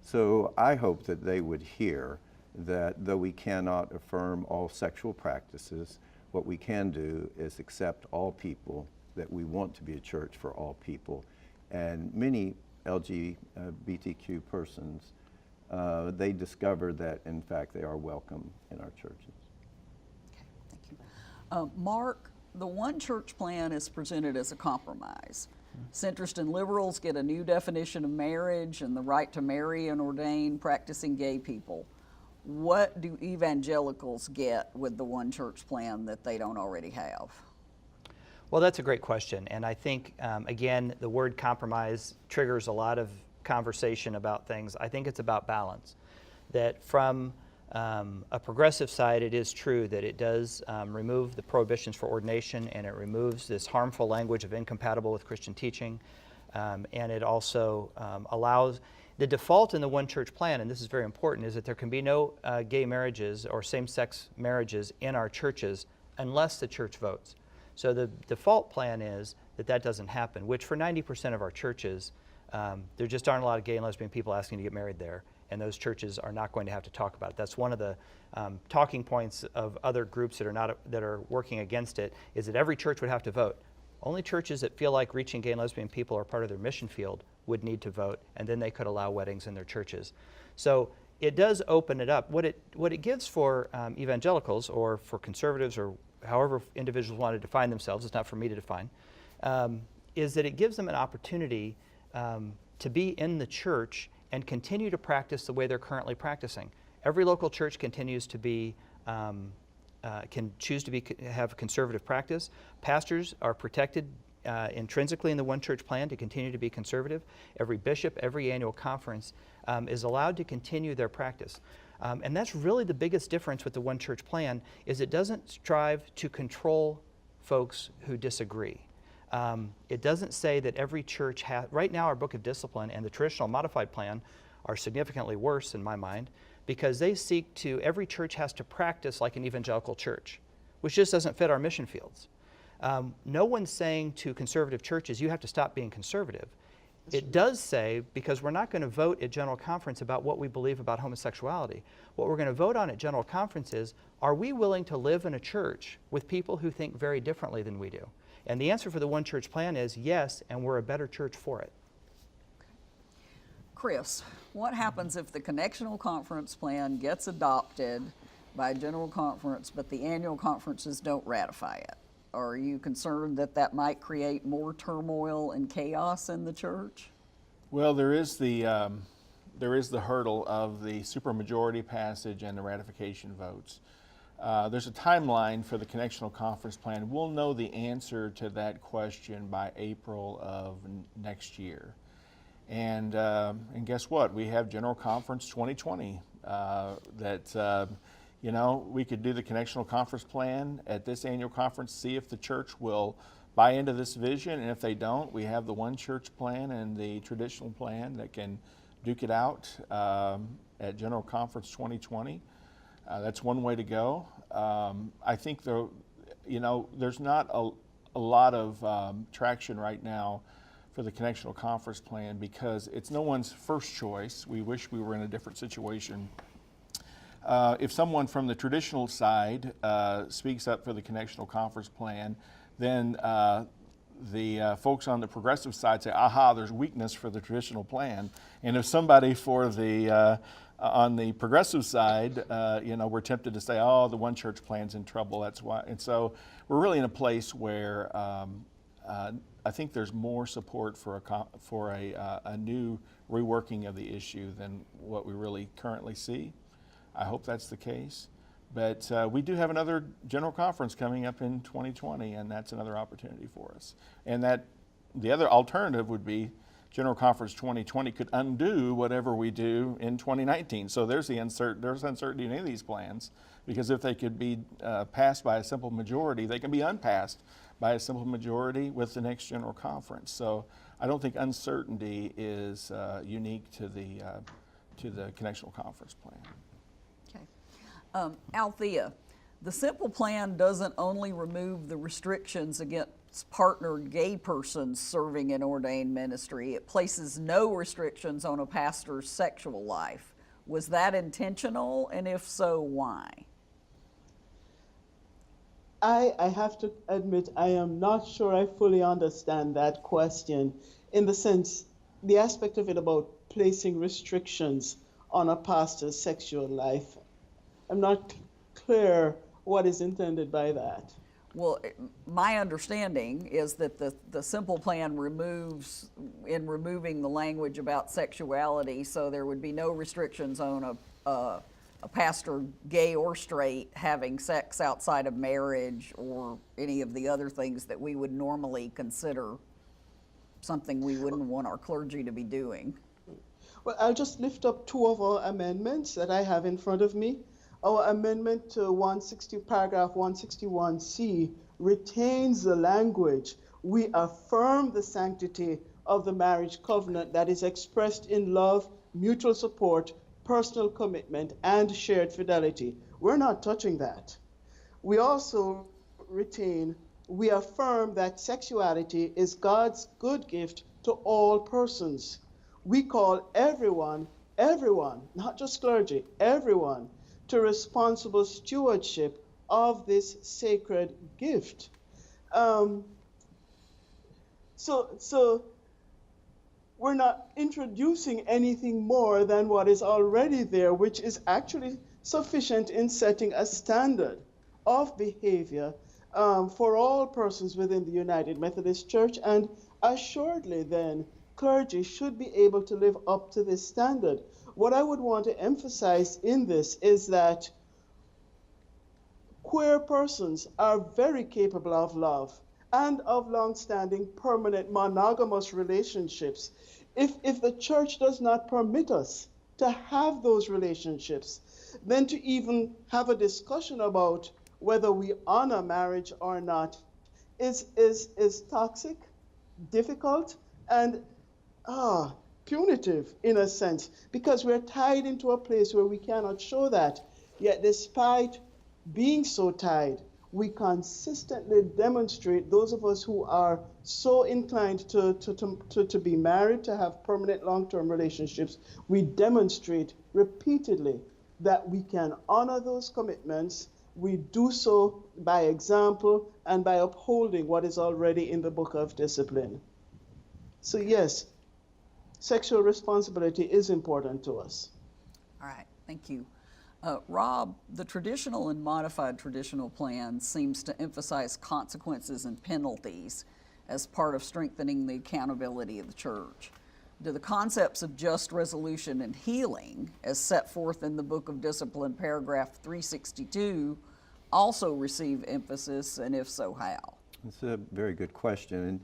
So I hope that they would hear that though we cannot affirm all sexual practices, what we can do is accept all people, that we want to be a church for all people. And many LGBTQ persons, they discover that, in fact, they are welcome in our churches. Mark, the One Church plan is presented as a compromise. Centrist and liberals get a new definition of marriage and the right to marry and ordain practicing gay people. What do evangelicals get with the One Church plan that they don't already have? Well, that's a great question. And I think, again, the word compromise triggers a lot of conversation about things. I think it's about balance. That from a progressive side, it is true that it does remove the prohibitions for ordination, and it removes this harmful language of incompatible with Christian teaching. And it also allows the default in the One Church plan, and this is very important, is that there can be no gay marriages or same-sex marriages in our churches unless the church votes. So the default plan is that that doesn't happen, which for 90% of our churches, there just aren't a lot of gay and lesbian people asking to get married there, and those churches are not going to have to talk about it. That's one of the talking points of other groups that are working against it, is that every church would have to vote. Only churches that feel like reaching gay and lesbian people are part of their mission field would need to vote, and then they could allow weddings in their churches. So it does open it up. What it gives for evangelicals or for conservatives or however individuals want to define themselves, it's not for me to define, is that it gives them an opportunity to be in the church and continue to practice the way they're currently practicing. Every local church continues to be can choose to have conservative practice. Pastors are protected intrinsically in the One Church plan to continue to be conservative. Every bishop, every annual conference is allowed to continue their practice. And that's really the biggest difference with the One Church plan, is it doesn't strive to control folks who disagree. It doesn't say that every church has, right now our Book of Discipline and the traditional modified plan are significantly worse in my mind, because they seek to, every church has to practice like an evangelical church, which just doesn't fit our mission fields. No one's saying to conservative churches, you have to stop being conservative. It does say, because we're not going to vote at General Conference about what we believe about homosexuality. What we're going to vote on at General Conference is, are we willing to live in a church with people who think very differently than we do? And the answer for the One Church plan is yes, and we're a better church for it. Chris, what happens if the Connectional Conference plan gets adopted by General Conference, but the annual conferences don't ratify it? Are you concerned that that might create more turmoil and chaos in the church? Well, there is the hurdle of the supermajority passage and the ratification votes. There's a timeline for the Connectional Conference plan. We'll know the answer to that question by April of next year. And guess what? We have General Conference 2020 we could do the Connectional Conference plan at this annual conference, see if the church will buy into this vision, and if they don't, we have the One Church plan and the traditional plan that can duke it out at General Conference 2020. That's one way to go. I think there's not a lot of traction right now for the Connectional Conference plan because it's no one's first choice. We wish we were in a different situation. If someone from the traditional side speaks up for the Connectional Conference plan, then the folks on the progressive side say, aha, there's weakness for the traditional plan. And if somebody for the on the progressive side, we're tempted to say, oh, the One Church plan's in trouble, that's why. And so we're really in a place where I think there's more support for a new reworking of the issue than what we really currently see. I hope that's the case. But we do have another General Conference coming up in 2020, and that's another opportunity for us. And that the other alternative would be General Conference 2020 could undo whatever we do in 2019. So there's uncertainty in any of these plans, because if they could be passed by a simple majority, they can be unpassed by a simple majority with the next General Conference. So I don't think uncertainty is unique to the Connectional Conference plan. Althea, the simple plan doesn't only remove the restrictions against partnered gay persons serving in ordained ministry, it places no restrictions on a pastor's sexual life. Was that intentional, and if so, why? I have to admit, I am not sure I fully understand that question, in the sense, the aspect of it about placing restrictions on a pastor's sexual life. I'm not clear what is intended by that. Well, my understanding is that the simple plan removes, in removing the language about sexuality, so there would be no restrictions on a pastor, gay or straight, having sex outside of marriage or any of the other things that we would normally consider something we wouldn't want our clergy to be doing. Well, I'll just lift up two of our amendments that I have in front of me. Our amendment to 160, paragraph 161C retains the language, "We affirm the sanctity of the marriage covenant that is expressed in love, mutual support, personal commitment, and shared fidelity." We're not touching that. We also retain, "We affirm that sexuality is God's good gift to all persons. We call everyone, not just clergy, everyone, to responsible stewardship of this sacred gift." So we're not introducing anything more than what is already there, which is actually sufficient in setting a standard of behavior for all persons within the United Methodist Church, and assuredly then clergy should be able to live up to this standard. What I would want to emphasize in this is that queer persons are very capable of love and of long-standing permanent monogamous relationships. If the church does not permit us to have those relationships, then to even have a discussion about whether we honor marriage or not is toxic, difficult, and punitive in a sense, because we're tied into a place where we cannot show that. Yet despite being so tied, we consistently demonstrate, those of us who are so inclined to be married, to have permanent long-term relationships, we demonstrate repeatedly that we can honor those commitments. We do so by example and by upholding what is already in the Book of Discipline. So yes, sexual responsibility is important to us. All right, thank you. Rob, the traditional and modified traditional plan seems to emphasize consequences and penalties as part of strengthening the accountability of the church. Do the concepts of just resolution and healing, as set forth in the Book of Discipline, paragraph 362, also receive emphasis, and if so, how? It's a very good question. And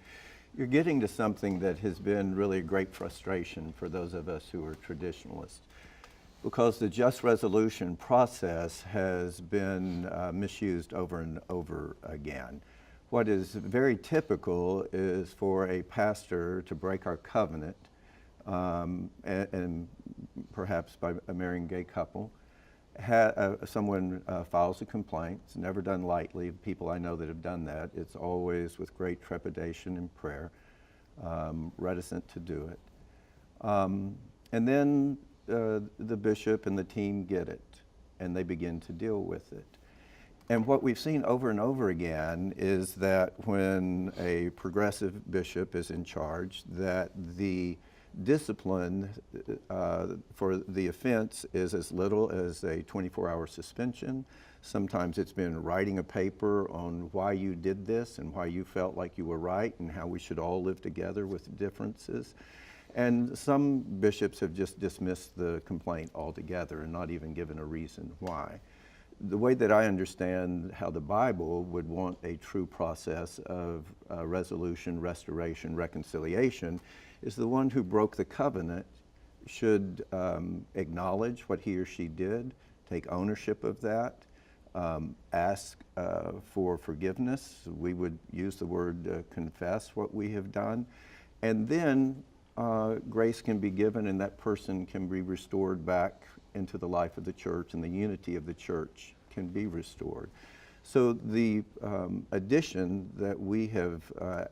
you're getting to something that has been really a great frustration for those of us who are traditionalists, because the just resolution process has been misused over and over again. What is very typical is for a pastor to break our covenant, and perhaps by a marrying gay couple. Someone files a complaint. It's never done lightly. People I know that have done that, it's always with great trepidation and prayer, reticent to do it. And then the bishop and the team get it, and they begin to deal with it. And what we've seen over and over again is that when a progressive bishop is in charge, that the discipline for the offense is as little as a 24-hour suspension. Sometimes it's been writing a paper on why you did this and why you felt like you were right and how we should all live together with differences. And some bishops have just dismissed the complaint altogether and not even given a reason why. The way that I understand how the Bible would want a true process of resolution, restoration, reconciliation is the one who broke the covenant should acknowledge what he or she did, take ownership of that, ask for forgiveness. We would use the word confess what we have done, and then grace can be given and that person can be restored back into the life of the church, and the unity of the church can be restored. So the addition that we have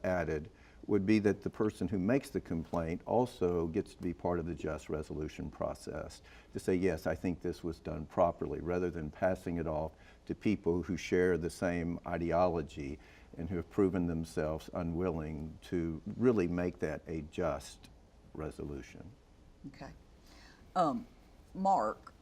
added would be that the person who makes the complaint also gets to be part of the just resolution process, to say, yes, I think this was done properly, rather than passing it off to people who share the same ideology and who have proven themselves unwilling to really make that a just resolution. Okay. Mark,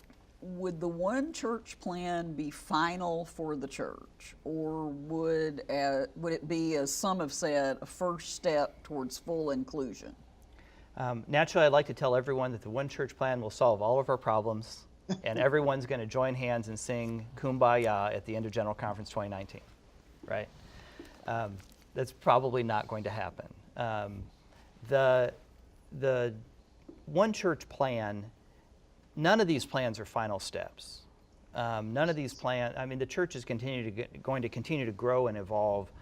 would the one church plan be final for the church, or would it be, as some have said, a first step towards full inclusion? Naturally, I'd like to tell everyone that the one church plan will solve all of our problems, and everyone's going to join hands and sing Kumbaya at the end of General Conference 2019, right? That's probably not going to happen. The one church plan, none of these plans are final steps. None of these plans, I mean, the church is going to continue to grow and evolve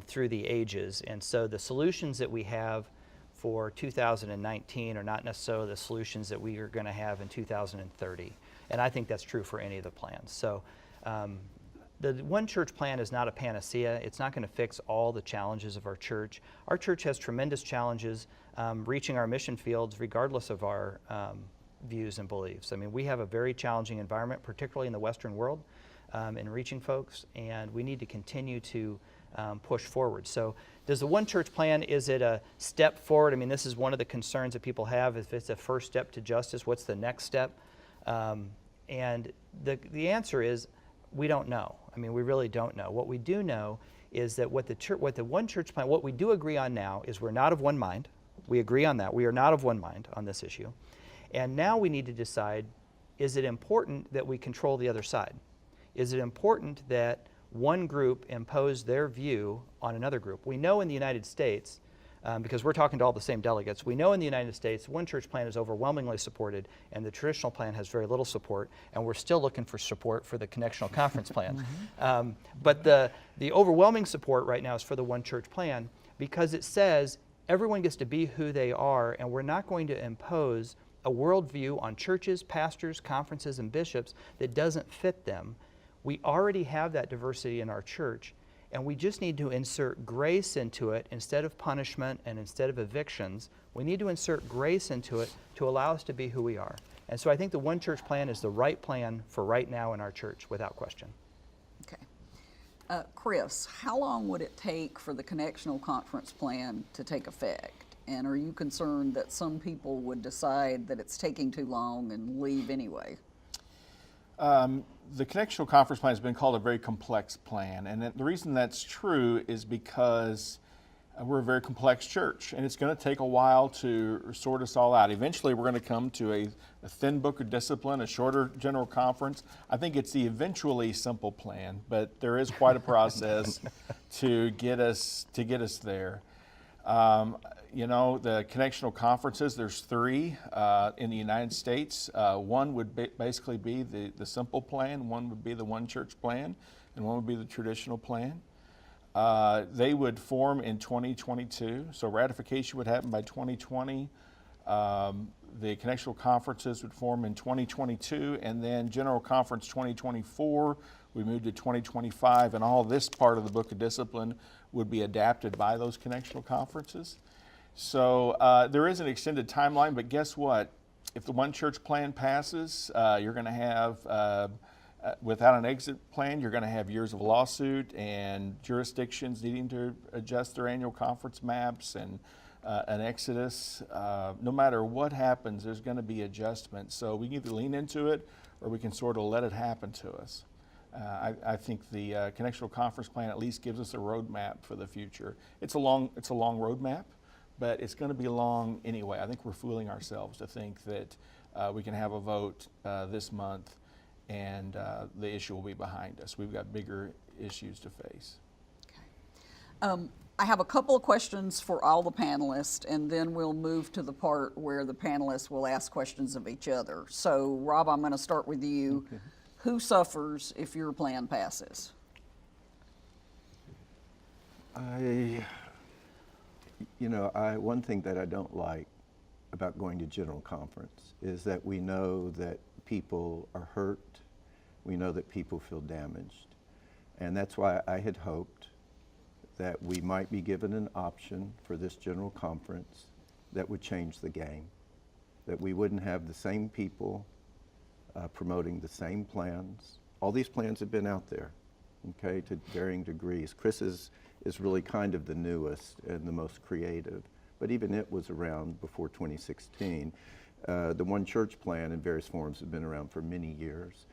through the ages, and so the solutions that we have for 2019 are not necessarily the solutions that we are going to have in 2030, and I think that's true for any of the plans. So the one church plan is not a panacea. It's not going to fix all the challenges of our church. Our church has tremendous challenges reaching our mission fields regardless of our views and beliefs. I mean, we have a very challenging environment, particularly in the Western world, in reaching folks, and we need to continue to push forward. So does the one church plan, is it a step forward? I mean, this is one of the concerns that people have. If it's a first step to justice, what's the next step? And the answer is, we don't know. I mean, we really don't know. What we do know is that what the one church plan, what we do agree on now is we're not of one mind. We agree on that. We are not of one mind on this issue. And now we need to decide, is it important that we control the other side? Is it important that one group impose their view on another group? We know in the United States, because we're talking to all the same delegates, we know in the United States one church plan is overwhelmingly supported and the traditional plan has very little support, and we're still looking for support for the Connectional Conference plan. But the overwhelming support right now is for the one church plan, because it says everyone gets to be who they are, and we're not going to impose a worldview on churches, pastors, conferences, and bishops that doesn't fit them. We already have that diversity in our church, and we just need to insert grace into it instead of punishment and instead of evictions. We need to insert grace into it to allow us to be who we are. And so I think the one church plan is the right plan for right now in our church, without question. Okay. Chris, how long would it take for the Connectional Conference plan to take effect? And are you concerned that some people would decide that it's taking too long and leave anyway? The Connectional Conference plan has been called a very complex plan, and the reason that's true is because we're a very complex church, and it's going to take a while to sort us all out. Eventually, we're going to come to a thin book of discipline, a shorter general conference. I think it's the eventually simple plan, but there is quite a process to get us there. You know, the connectional conferences, there's 3 in the United States. One would basically be the simple plan, one would be the one church plan, and one would be the traditional plan. They would form in 2022, so ratification would happen by 2020. The connectional conferences would form in 2022, and then General Conference 2024, we moved to 2025, and all this part of the Book of Discipline would be adapted by those connectional conferences. So there is an extended timeline, but guess what? If the one church plan passes, you're going to have, without an exit plan, you're going to have years of lawsuit and jurisdictions needing to adjust their annual conference maps and an exodus. No matter what happens, there's going to be adjustments. So we can either lean into it or we can sort of let it happen to us. I think the Connectional Conference plan at least gives us a roadmap for the future. It's a long roadmap, but it's going to be long anyway. I think we're fooling ourselves to think that we can have a vote this month and the issue will be behind us. We've got bigger issues to face. Okay. I have a couple of questions for all the panelists, and then we'll move to the part where the panelists will ask questions of each other. So, Rob, I'm going to start with you. Okay. Who suffers if your plan passes? One thing that I don't like about going to General Conference is that we know that people are hurt, we know that people feel damaged, and that's why I had hoped that we might be given an option for this General Conference that would change the game, that we wouldn't have the same people promoting the same plans. All these plans have been out there, okay, to varying degrees. Chris is really kind of the newest and the most creative, but even it was around before 2016. The One Church plan in various forms has been around for many years.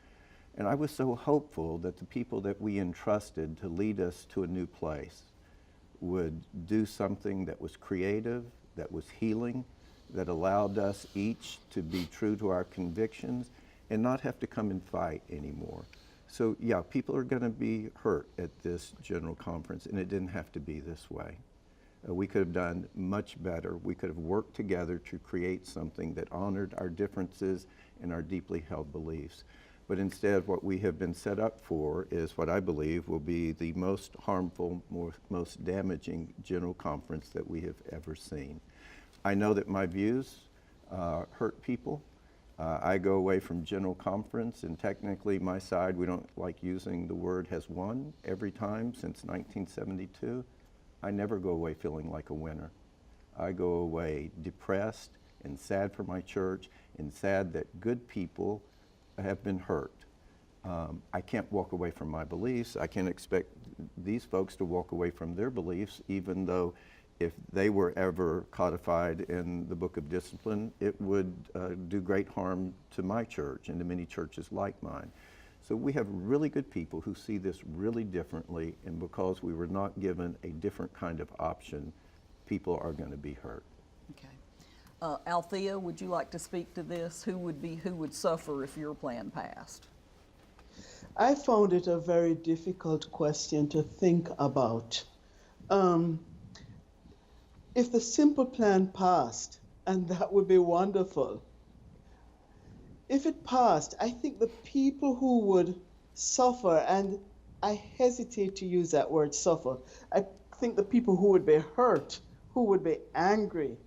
And I was so hopeful that the people that we entrusted to lead us to a new place would do something that was creative, that was healing, that allowed us each to be true to our convictions and not have to come and fight anymore. So yeah, people are going to be hurt at this general conference, and it didn't have to be this way. We could have done much better. We could have worked together to create something that honored our differences and our deeply held beliefs. But instead, what we have been set up for is what I believe will be the most harmful, most damaging general conference that we have ever seen. I know that my views hurt people. I go away from general conference, and technically my side, we don't like using the word, has won every time since 1972. I never go away feeling like a winner. I go away depressed and sad for my church and sad that good people have been hurt. I can't walk away from my beliefs. I can't expect these folks to walk away from their beliefs, even though if they were ever codified in the Book of Discipline, it would do great harm to my church and to many churches like mine. So we have really good people who see this really differently, and because we were not given a different kind of option, people are going to be hurt. Okay. Althea, would you like to speak to this? Who would suffer if your plan passed? I found it a very difficult question to think about. If the simple plan passed, and that would be wonderful. If it passed, I think the people who would suffer, and I hesitate to use that word suffer, I think the people who would be hurt, who would be angry,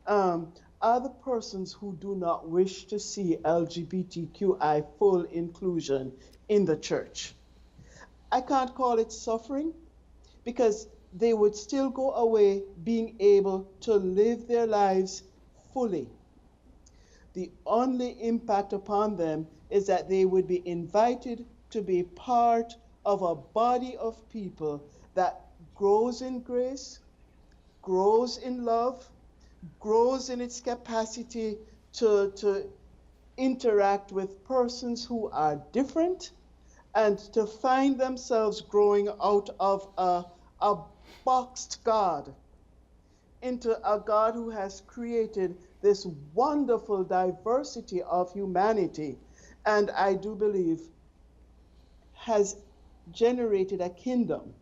are the persons who do not wish to see LGBTQI full inclusion in the church. I can't call it suffering because they would still go away being able to live their lives fully. The only impact upon them is that they would be invited to be part of a body of people that grows in grace, grows in love, grows in its capacity to interact with persons who are different, and to find themselves growing out of a boxed God into a God who has created this wonderful diversity of humanity, and I do believe has generated a kingdom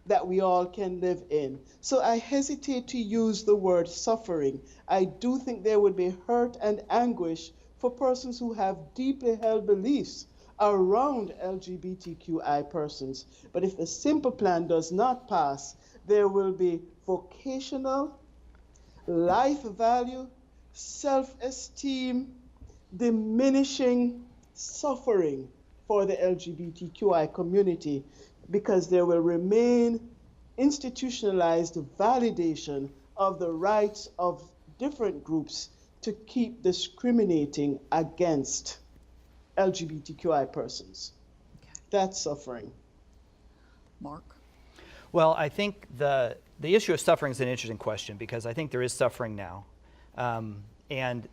that we all can live in. So I hesitate to use the word suffering. I do think there would be hurt and anguish for persons who have deeply held beliefs around LGBTQI persons. But if the simple plan does not pass, there will be vocational, life value, self-esteem, diminishing suffering for the LGBTQI community, because there will remain institutionalized validation of the rights of different groups to keep discriminating against LGBTQI persons. Okay. That's suffering. Mark? Well, I think the issue of suffering is an interesting question, because I think there is suffering now. And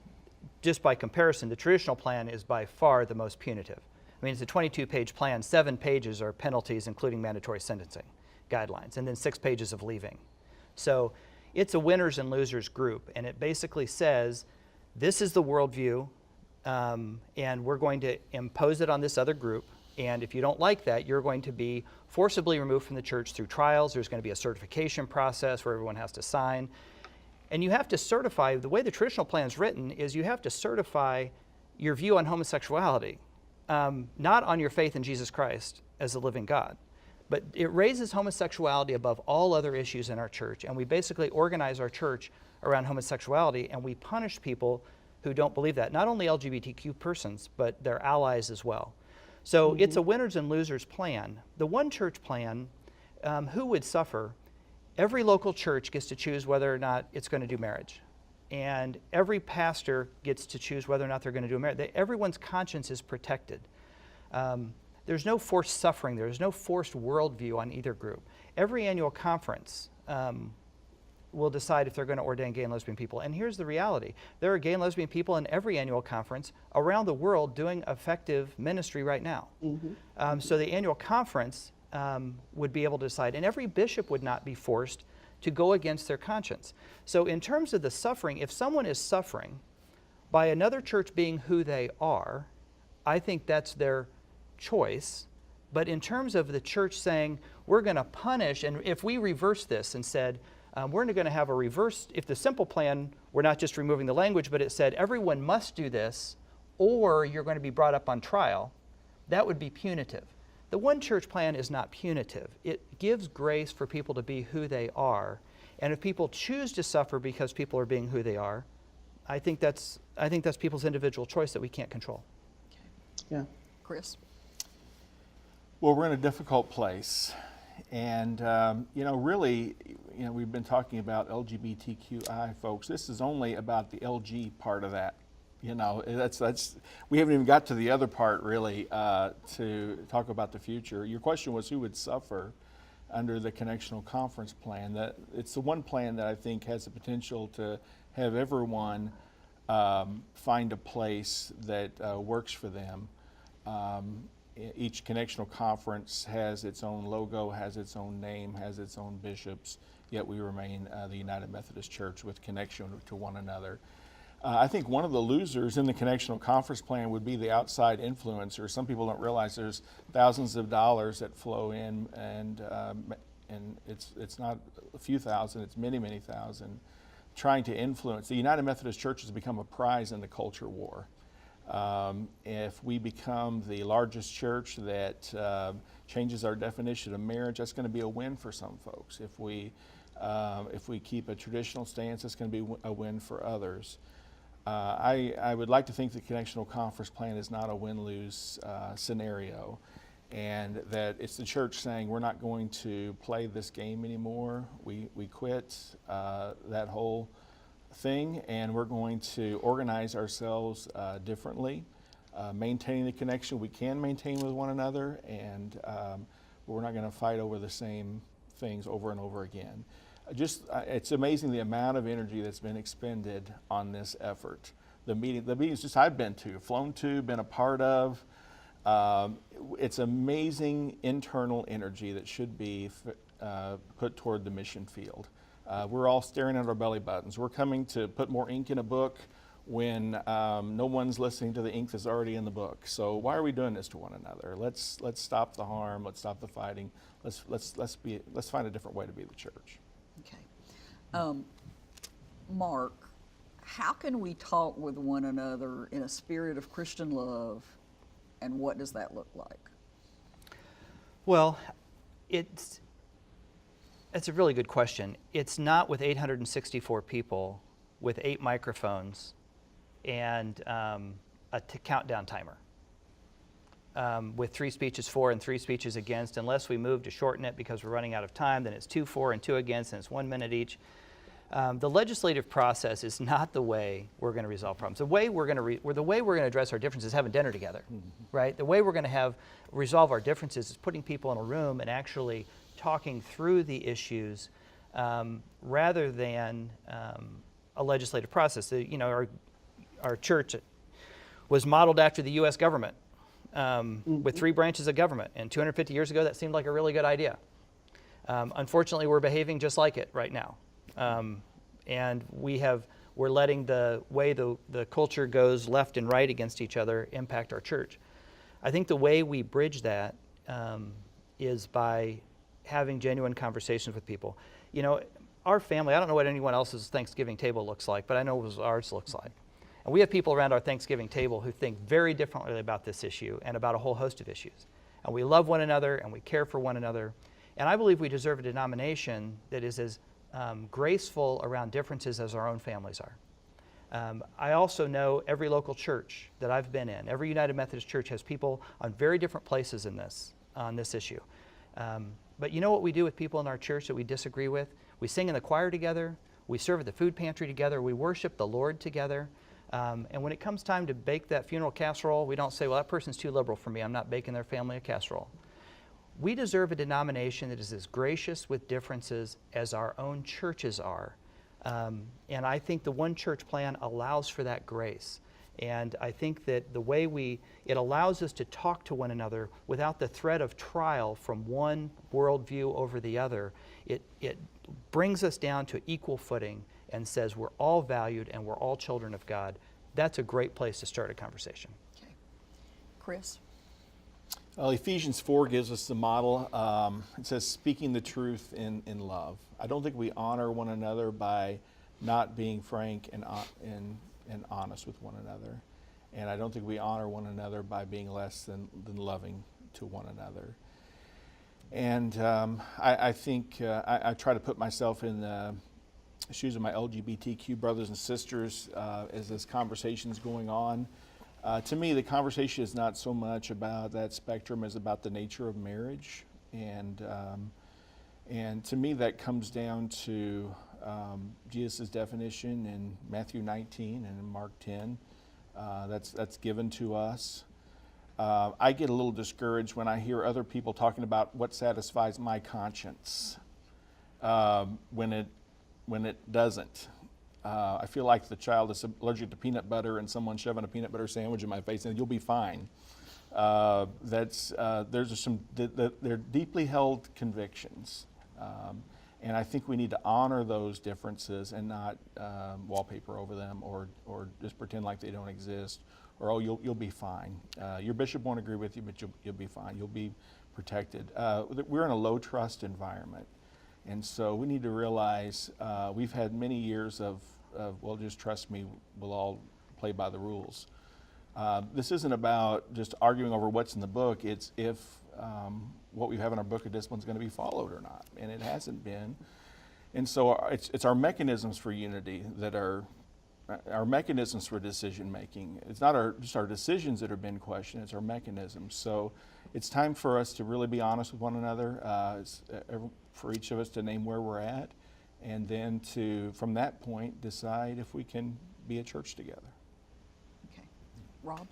just by comparison, the traditional plan is by far the most punitive. I mean, it's a 22-page plan. 7 pages are penalties, including mandatory sentencing guidelines, and then 6 pages of leaving. So it's a winners and losers group, and it basically says, this is the worldview, and we're going to impose it on this other group. And if you don't like that, you're going to be forcibly removed from the church through trials. There's going to be a certification process where everyone has to sign. And you have to certify, the way the traditional plan is written is you have to certify your view on homosexuality, not on your faith in Jesus Christ as the living God. But it raises homosexuality above all other issues in our church. And we basically organize our church around homosexuality, and we punish people who don't believe that. Not only LGBTQ persons, but their allies as well. So it's a winners and losers plan. The one church plan, who would suffer? Every local church gets to choose whether or not it's going to do marriage. And every pastor gets to choose whether or not they're going to do a marriage. Everyone's conscience is protected. There's no forced suffering. There's no forced worldview on either group. Every annual conference will decide if they're going to ordain gay and lesbian people. And here's the reality. There are gay and lesbian people in every annual conference around the world doing effective ministry right now. So the annual conference would be able to decide, and every bishop would not be forced to go against their conscience. So in terms of the suffering, if someone is suffering by another church being who they are, I think that's their choice. But in terms of the church saying, we're going to punish, and if we reverse this and said, we're going to have a reverse, if the simple plan, we're not just removing the language, but it said everyone must do this or you're going to be brought up on trial, that would be punitive. The one church plan is not punitive. It gives grace for people to be who they are. And if people choose to suffer because people are being who they are, I think that's people's individual choice that we can't control. Yeah. Chris? Well, we're in a difficult place. And, really, we've been talking about LGBTQI folks. This is only about the LG part of that. That's we haven't even got to the other part, really, to talk about the future. Your question was who would suffer under the Connectional Conference plan. It's the one plan that I think has the potential to have everyone find a place that works for them. Each Connectional Conference has its own logo, has its own name, has its own bishops, yet we remain the United Methodist Church with connection to one another. I think one of the losers in the Connectional Conference plan would be the outside influencers. Some people don't realize there's thousands of dollars that flow in, and it's not a few thousand, it's many, many thousand, trying to influence. The United Methodist Church has become a prize in the culture war. If we become the largest church that changes our definition of marriage, that's going to be a win for some folks. If we keep a traditional stance, it's going to be a win for others. I would like to think the Connectional Conference plan is not a win-lose scenario, and that it's the church saying we're not going to play this game anymore. We quit that whole thing, and we're going to organize ourselves differently, maintaining the connection we can maintain with one another, and we're not going to fight over the same things over and over again. It's amazing the amount of energy that's been expended on this effort. The meetings just I've been to, flown to, been a part of, it's amazing internal energy that should be put toward the mission field. We're all staring at our belly buttons. We're coming to put more ink in a book when no one's listening to the ink that's already in the book. So why are we doing this to one another? Let's stop the harm. Let's stop the fighting. Let's find a different way to be the church. Okay. Mark, how can we talk with one another in a spirit of Christian love, and what does that look like? Well, it's a really good question. It's not with 864 people with 8 microphones and a countdown timer with 3 speeches for and 3 speeches against, unless we move to shorten it because we're running out of time. Then it's 2 for and 2 against, and it's 1 minute each. The legislative process is not the way we're going to resolve problems. The way we're going to address our differences is having dinner together, right? The way we're going to resolve our differences is putting people in a room and actually talking through the issues rather than a legislative process. Our church was modeled after the U.S. government with 3 branches of government, and 250 years ago that seemed like a really good idea. Unfortunately, we're behaving just like it right now. And we're letting the way the culture goes left and right against each other impact our church. I think the way we bridge that is by having genuine conversations with people. Our family, I don't know what anyone else's Thanksgiving table looks like, but I know what ours looks like. And we have people around our Thanksgiving table who think very differently about this issue and about a whole host of issues. And we love one another and we care for one another. And I believe we deserve a denomination that is as graceful around differences as our own families are. I also know every local church that I've been in, every United Methodist church has people on very different places on this issue. But you know what we do with people in our church that we disagree with? We sing in the choir together, we serve at the food pantry together, we worship the Lord together. And when it comes time to bake that funeral casserole, we don't say, well, that person's too liberal for me, I'm not baking their family a casserole. We deserve a denomination that is as gracious with differences as our own churches are, And I think the one church plan allows for that grace. And I think that the way it allows us to talk to one another without the threat of trial from one worldview over the other. It brings us down to equal footing and says we're all valued and we're all children of God. That's a great place to start a conversation. Okay. Chris? Well, Ephesians 4 gives us the model. It says, speaking the truth in love. I don't think we honor one another by not being frank and honest with one another. And I don't think we honor one another by being less than loving to one another. And I think I try to put myself in the shoes of my LGBTQ brothers and sisters as this conversation is going on. To me, the conversation is not so much about that spectrum as about the nature of marriage. And to me, that comes down to Jesus' definition in Matthew 19 and in Mark 10. That's given to us. I get a little discouraged when I hear other people talking about what satisfies my conscience when it doesn's I feel like the child is allergic to peanut butter and someone shoving a peanut butter sandwich in my face and you'll be fine. They're deeply held convictions. And I think we need to honor those differences and not wallpaper over them or just pretend like they don't exist, or, oh, you'll be fine. Your bishop won't agree with you, but you'll be fine. You'll be protected. We're in a low trust environment. And so we need to realize we've had many years of, well, just trust me, we'll all play by the rules. This isn't about just arguing over what's in the book. It's if what we have in our book of discipline is going to be followed or not, and it hasn't been. And so it's our mechanisms for unity that are our mechanisms for decision making. It's not just our decisions that have been questioned, it's our mechanisms. So it's time for us to really be honest with one another, for each of us to name where we're at, and then to, from that point, decide if we can be a church together. Okay. Rob?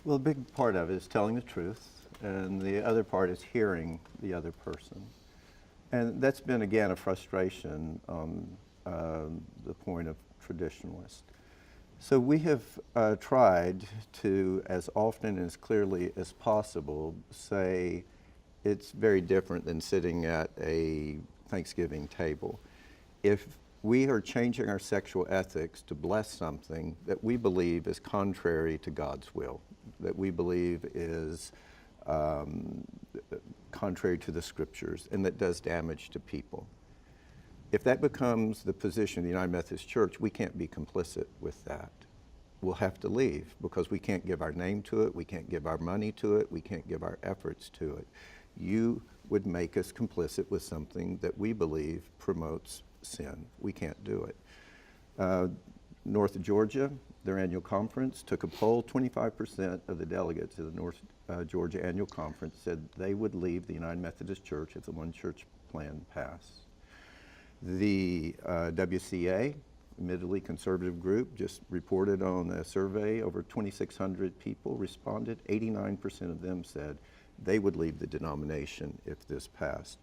Well, a big part of it is telling the truth, and the other part is hearing the other person. And that's been, again, a frustration on the point of traditionalist. So we have tried to, as often and as clearly as possible, say it's very different than sitting at a Thanksgiving table. If we are changing our sexual ethics to bless something that we believe is contrary to God's will, that we believe is contrary to the scriptures, and that does damage to people. If that becomes the position of the United Methodist Church, we can't be complicit with that. We'll have to leave because we can't give our name to it, we can't give our money to it, we can't give our efforts to it. You would make us complicit with something that we believe promotes sin. We can't do it. North of Georgia, their annual conference took a poll. 25% of the delegates to the North Georgia annual conference said they would leave the United Methodist Church if the one church plan passed. The WCA, admittedly conservative group, just reported on a survey. Over 2,600 people responded. 89% of them said they would leave the denomination if this passed.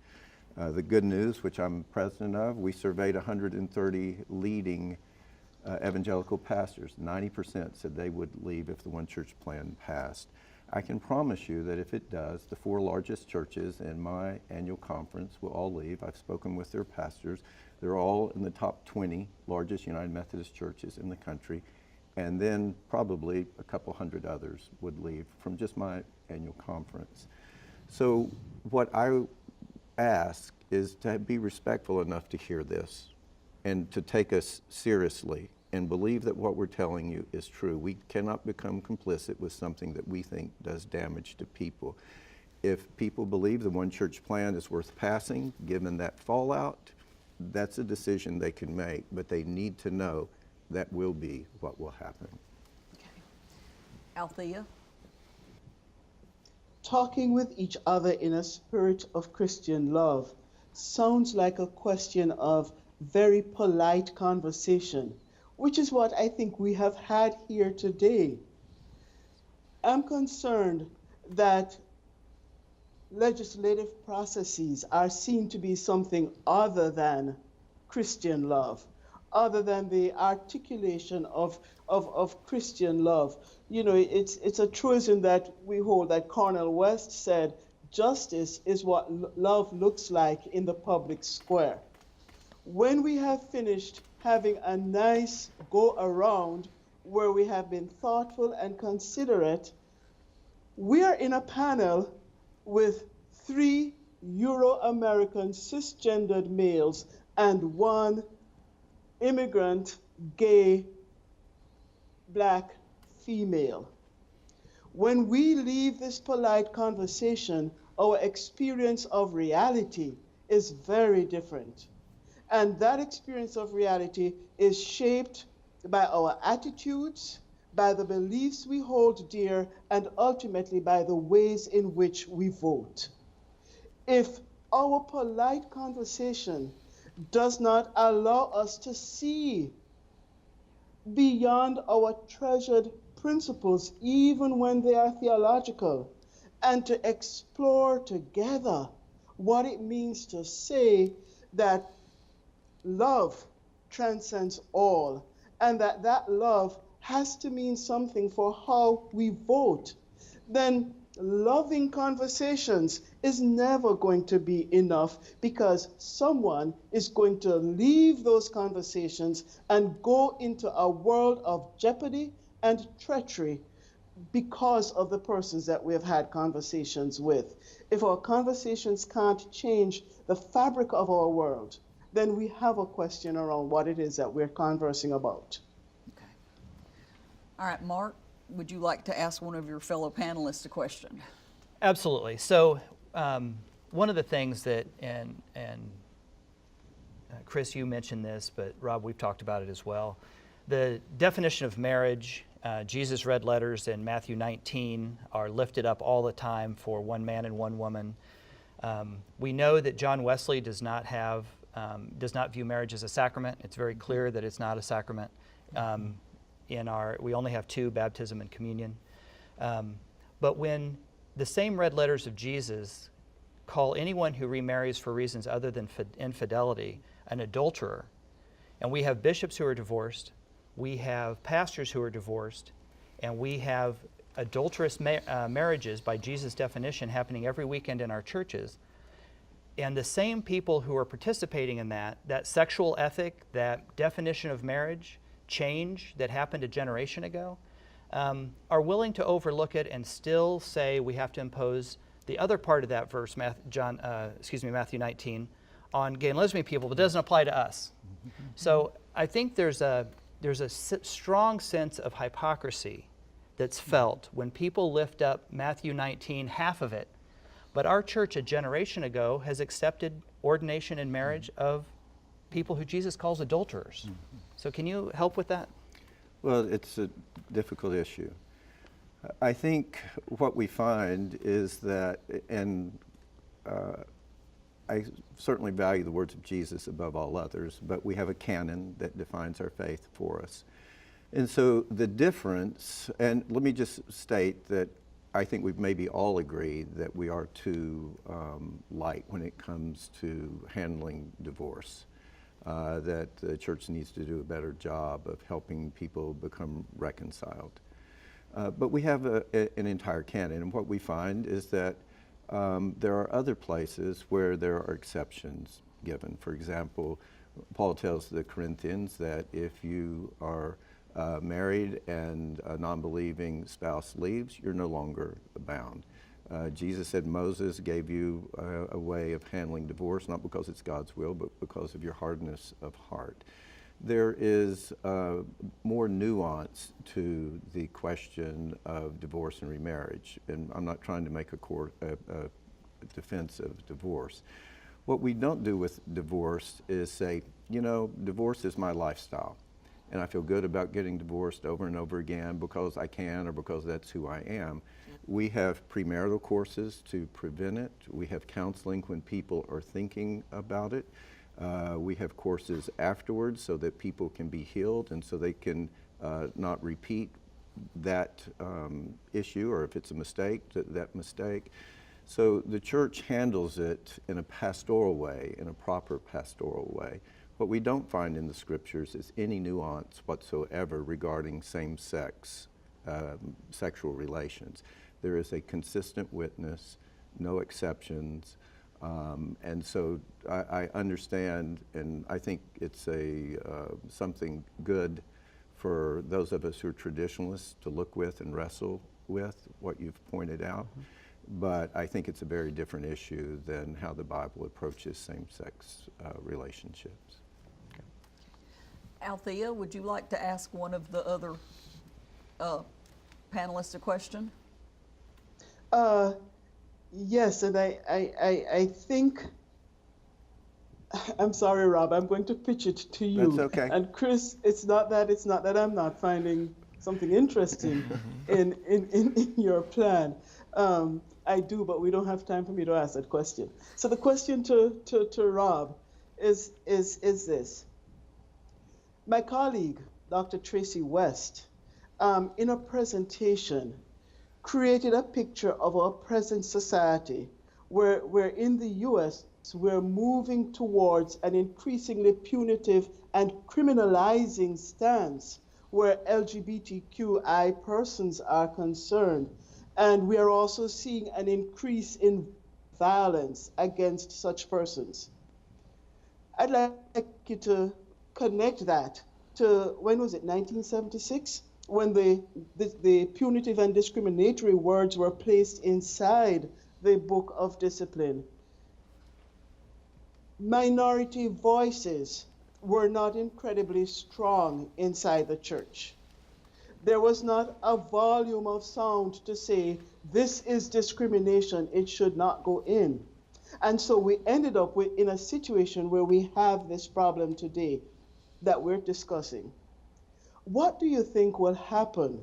The Good News, which I'm president of, we surveyed 130 leading evangelical pastors. 90% said they would leave if the one church plan passed. I can promise you that if it does, the 4 largest churches in my annual conference will all leave. I've spoken with their pastors. They're all in the top 20 largest United Methodist churches in the country. And then probably a couple hundred others would leave from just my annual conference. So what I ask is to be respectful enough to hear this and to take us seriously and believe that what we're telling you is true. We cannot become complicit with something that we think does damage to people. If people believe the one church plan is worth passing, given that fallout, that's a decision they can make, but they need to know that will be what will happen. Okay. Althea? Talking with each other in a spirit of Christian love sounds like a question of very polite conversation, which is what I think we have had here today. I'm concerned that legislative processes are seen to be something other than Christian love, other than the articulation of Christian love. You know, it's a truism that we hold that Cornel West said, justice is what love looks like in the public square. When we have finished having a nice go around where we have been thoughtful and considerate, we are in a panel with 3 Euro-American cisgendered males and 1 immigrant, gay, black female. When we leave this polite conversation, our experience of reality is very different. And that experience of reality is shaped by our attitudes, by the beliefs we hold dear, and ultimately by the ways in which we vote. If our polite conversation does not allow us to see beyond our treasured principles, even when they are theological, and to explore together what it means to say that love transcends all, and that love has to mean something for how we vote, then loving conversations is never going to be enough, because someone is going to leave those conversations and go into a world of jeopardy and treachery because of the persons that we have had conversations with. If our conversations can't change the fabric of our world, then we have a question around what it is that we're conversing about. Okay. All right, Mark, would you like to ask one of your fellow panelists a question? Absolutely. So one of the things that, and Chris, you mentioned this, but Rob, we've talked about it as well. The definition of marriage, Jesus' red letters in Matthew 19 are lifted up all the time for one man and one woman. We know that John Wesley does not view marriage as a sacrament. It's very clear that it's not a sacrament. We only have 2, baptism and communion. But when the same red letters of Jesus call anyone who remarries for reasons other than infidelity an adulterer, and we have bishops who are divorced, we have pastors who are divorced, and we have adulterous marriages by Jesus' definition happening every weekend in our churches, and the same people who are participating in that sexual ethic, that definition of marriage change that happened a generation ago, are willing to overlook it and still say we have to impose the other part of that verse, Matthew 19, on gay and lesbian people, but it doesn't apply to us. So I think there's a strong sense of hypocrisy that's felt when people lift up Matthew 19, half of it, but our church a generation ago has accepted ordination and marriage of people who Jesus calls adulterers. So can you help with that? Well, it's a difficult issue. I think what we find is that, and I certainly value the words of Jesus above all others, but we have a canon that defines our faith for us. And so the difference, and let me just state that I think we've maybe all agreed that we are too light when it comes to handling divorce. That the church needs to do a better job of helping people become reconciled. But we have an entire canon, and what we find is that there are other places where there are exceptions given. For example, Paul tells the Corinthians that if you are married and a non-believing spouse leaves, you're no longer bound. Jesus said Moses gave you a way of handling divorce, not because it's God's will, but because of your hardness of heart. There is more nuance to the question of divorce and remarriage, and I'm not trying to make a defense of divorce. What we don't do with divorce is say, you know, divorce is my lifestyle, and I feel good about getting divorced over and over again because I can or because that's who I am. We have premarital courses to prevent it. We have counseling when people are thinking about it. We have courses afterwards so that people can be healed and so they can not repeat that issue, or if it's a mistake, that mistake. So the church handles it in a pastoral way, in a proper pastoral way. What we don't find in the scriptures is any nuance whatsoever regarding same-sex sexual relations. There is a consistent witness, no exceptions, and so I understand, and I think it's something good for those of us who are traditionalists to look with and wrestle with what you've pointed out. But I think it's a very different issue than how the Bible approaches same-sex relationships. Althea, would you like to ask one of the other panelists a question? Yes, and I think, I'm sorry, Rob, I'm going to pitch it to you. That's okay. And Chris, it's not that I'm not finding something interesting in your plan. I do, but we don't have time for me to ask that question. So the question to Rob is this. My colleague, Dr. Tracy West, in a presentation, created a picture of our present society where in the U.S. we're moving towards an increasingly punitive and criminalizing stance where LGBTQI persons are concerned. And we are also seeing an increase in violence against such persons. I'd like you to connect that to, when was it, 1976? When the punitive and discriminatory words were placed inside the Book of Discipline. Minority voices were not incredibly strong inside the church. There was not a volume of sound to say, this is discrimination, it should not go in. And so we ended up in a situation where we have this problem today that we're discussing. What do you think will happen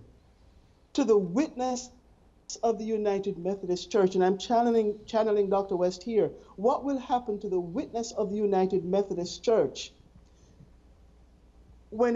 to the witness of the United Methodist Church? And I'm channeling Dr. West here. What will happen to the witness of the United Methodist Church when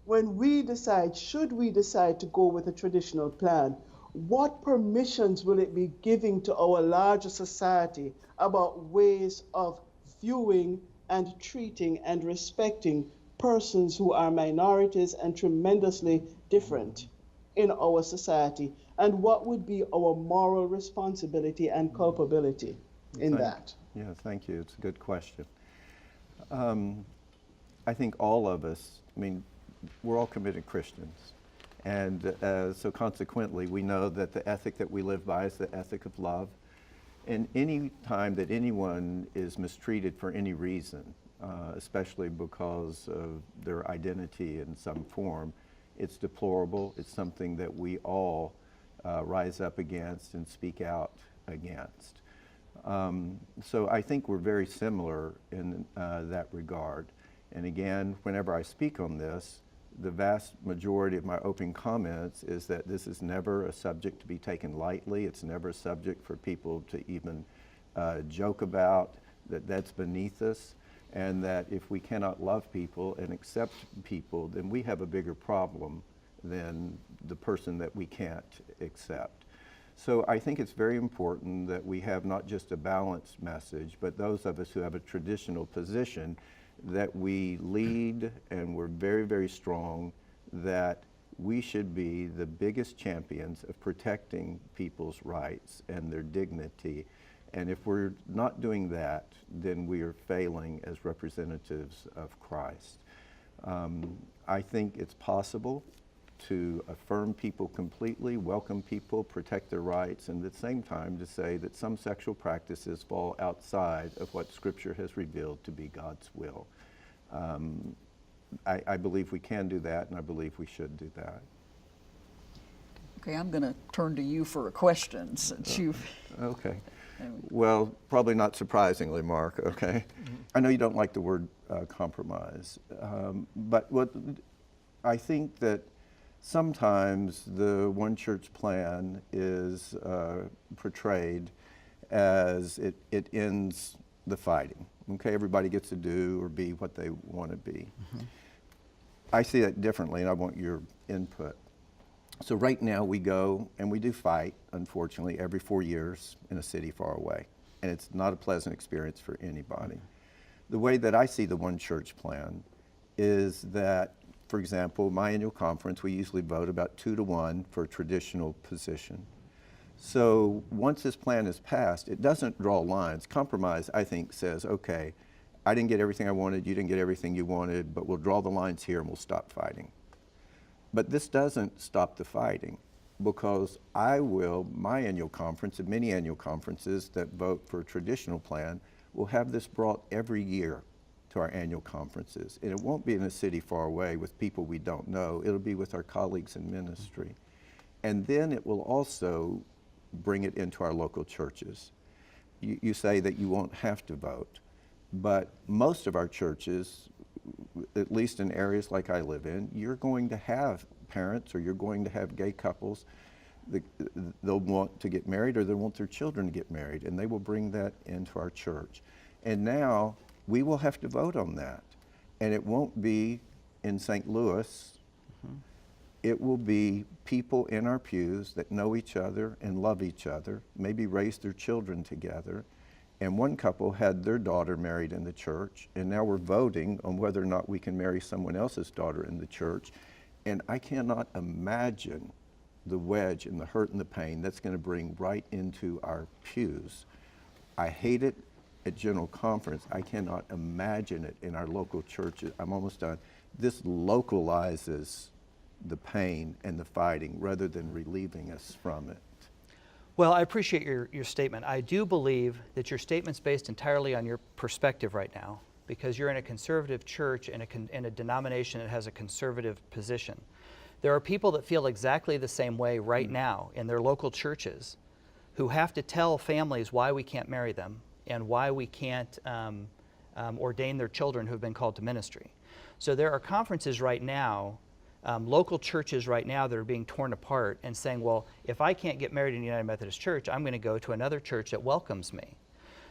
we decide, should we decide to go with a traditional plan? What permissions will it be giving to our larger society about ways of viewing and treating and respecting persons who are minorities and tremendously different in our society? And what would be our moral responsibility and culpability in that? Yeah, thank you. It's a good question. I think all of us, we're all committed Christians. And so consequently, we know that the ethic that we live by is the ethic of love. And any time that anyone is mistreated for any reason, especially because of their identity in some form, it's deplorable. It's something that we all rise up against and speak out against. So I think we're very similar in that regard. And again, whenever I speak on this, the vast majority of my opening comments is that this is never a subject to be taken lightly. It's never a subject for people to even joke about, that's beneath us, and that if we cannot love people and accept people, then we have a bigger problem than the person that we can't accept. So I think it's very important that we have not just a balanced message, but those of us who have a traditional position, that we lead, and we're very, very strong, that we should be the biggest champions of protecting people's rights and their dignity. And if we're not doing that, then we are failing as representatives of Christ. I think it's possible to affirm people completely, welcome people, protect their rights, and at the same time to say that some sexual practices fall outside of what Scripture has revealed to be God's will. I believe we can do that, and I believe we should do that. Okay, I'm going to turn to you for a question since you've... Okay. Well, probably not surprisingly, Mark, okay? I know you don't like the word compromise, but what I think that sometimes the one church plan is portrayed as it ends the fighting. Okay, everybody gets to do or be what they want to be. I see that differently, and I want your input. So right now we go and we do fight, unfortunately, every 4 years in a city far away. And it's not a pleasant experience for anybody. The way that I see the One Church plan is that, for example, my annual conference, we usually vote about 2-to-1 for a traditional position. So once this plan is passed, it doesn't draw lines. Compromise, I think, says, okay, I didn't get everything I wanted, you didn't get everything you wanted, but we'll draw the lines here and we'll stop fighting. But this doesn't stop the fighting, because my annual conference and many annual conferences that vote for a traditional plan will have this brought every year to our annual conferences. And it won't be in a city far away with people we don't know. It'll be with our colleagues in ministry. And then it will also bring it into our local churches. You say that you won't have to vote, but most of our churches, at least in areas like I live in, you're going to have parents, or you're going to have gay couples. They'll want to get married, or they'll want their children to get married, and they will bring that into our church. And now we will have to vote on that. And it won't be in St. Louis. It will be people in our pews that know each other and love each other, maybe raise their children together. And one couple had their daughter married in the church, and now we're voting on whether or not we can marry someone else's daughter in the church. And I cannot imagine the wedge and the hurt and the pain that's going to bring right into our pews. I hate it at General Conference. I cannot imagine it in our local churches. I'm almost done. This localizes the pain and the fighting rather than relieving us from it. Well, I appreciate your statement. I do believe that your statement's based entirely on your perspective right now, because you're in a conservative church and in a denomination that has a conservative position. There are people that feel exactly the same way right now in their local churches, who have to tell families why we can't marry them and why we can't ordain their children who have been called to ministry. So there are conferences right now, local churches right now, that are being torn apart and saying, well, if I can't get married in the United Methodist Church, I'm going to go to another church that welcomes me.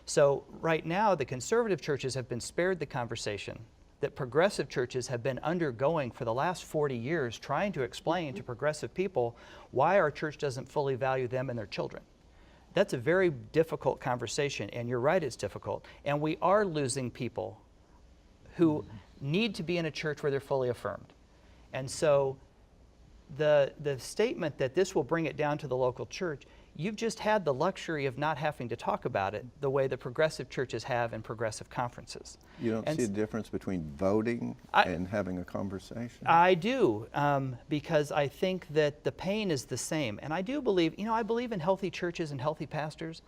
So right now, the conservative churches have been spared the conversation that progressive churches have been undergoing for the last 40 years, trying to explain to progressive people why our church doesn't fully value them and their children. That's a very difficult conversation, and you're right, it's difficult. And we are losing people who need to be in a church where they're fully affirmed. And so the statement that this will bring it down to the local church, you've just had the luxury of not having to talk about it the way the progressive churches have in progressive conferences. You don't see a difference between voting and having a conversation? I do, because I think that the pain is the same. And I do believe, I believe in healthy churches and healthy pastors.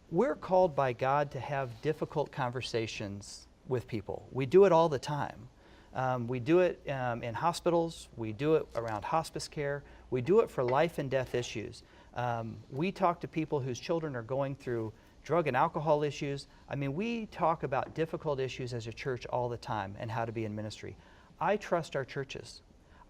We're called by God to have difficult conversations with people. We do it all the time. We do it in hospitals. We do it around hospice care. We do it for life and death issues. We talk to people whose children are going through drug and alcohol issues. I mean, we talk about difficult issues as a church all the time and how to be in ministry. I trust our churches.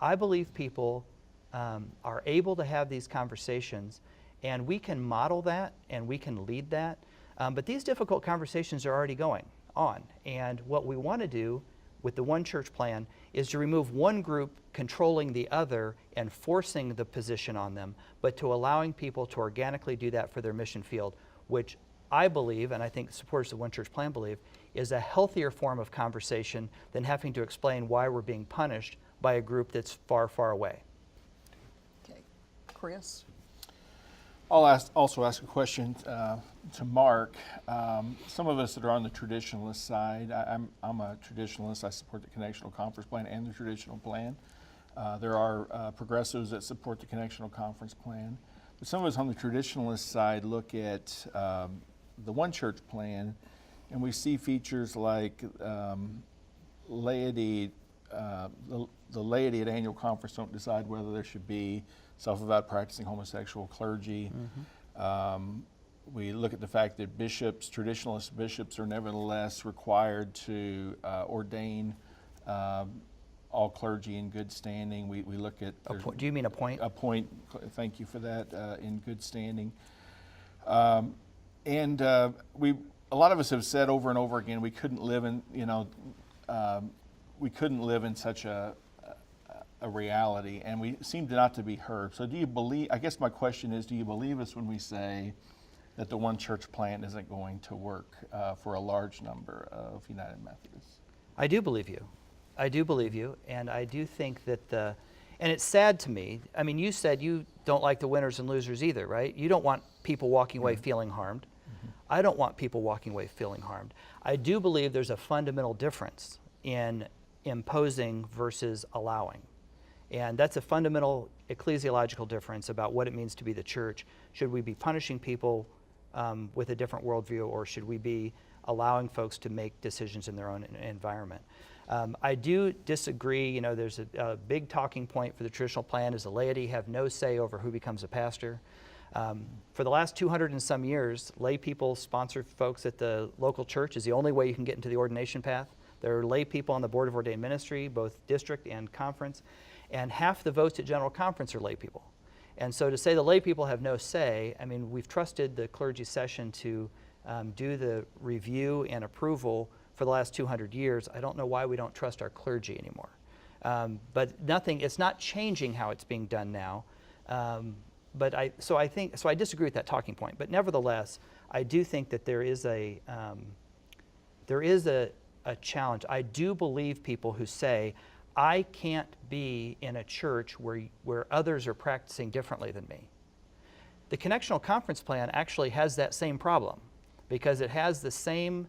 I believe people are able to have these conversations, and we can model that and we can lead that. But these difficult conversations are already going on. And what we want to do with the One Church plan is to remove one group controlling the other and forcing the position on them, but to allowing people to organically do that for their mission field, which I believe, and I think supporters of the One Church plan believe, is a healthier form of conversation than having to explain why we're being punished by a group that's far, far away. Okay, Chris? I'll also ask a question to Mark. Some of us that are on the traditionalist side, I'm a traditionalist. I support the Connectional Conference Plan and the traditional plan. There are progressives that support the Connectional Conference Plan. But some of us on the traditionalist side look at the One Church Plan, and we see features like laity. The laity at annual conference don't decide whether there should be self-avowed practicing homosexual clergy. We look at the fact that bishops, traditionalist bishops, are nevertheless required to ordain all clergy in good standing. We look at... Do you mean appoint? Appoint, thank you for that, in good standing. A lot of us have said over and over again, we couldn't live in, we couldn't live in such a reality, and we seem not to be heard. So do you believe, I guess my question is, do you believe us when we say that the one church plan isn't going to work for a large number of United Methodists. I do believe you. I do believe you, and I do think that and it's sad to me. I mean, you said you don't like the winners and losers either, right? You don't want people walking away feeling harmed. I don't want people walking away feeling harmed. I do believe there's a fundamental difference in imposing versus allowing. And that's a fundamental ecclesiological difference about what it means to be the church. Should we be punishing people with a different worldview, or should we be allowing folks to make decisions in their own environment? I do disagree. You know, there's a big talking point for the traditional plan is the laity have no say over who becomes a pastor. For the last 200 and some years, lay people sponsor folks at the local church is the only way you can get into the ordination path. There are lay people on the Board of Ordained Ministry, both district and conference, and half the votes at General Conference are lay people. And so to say the lay people have no say, I mean, we've trusted the clergy session to do the review and approval for the last 200 years. I don't know why we don't trust our clergy anymore. But it's not changing how it's being done now. So I disagree with that talking point. But nevertheless, I do think that there is a challenge. I do believe people who say, I can't be in a church where others are practicing differently than me. The Connectional Conference Plan actually has that same problem because it has the same,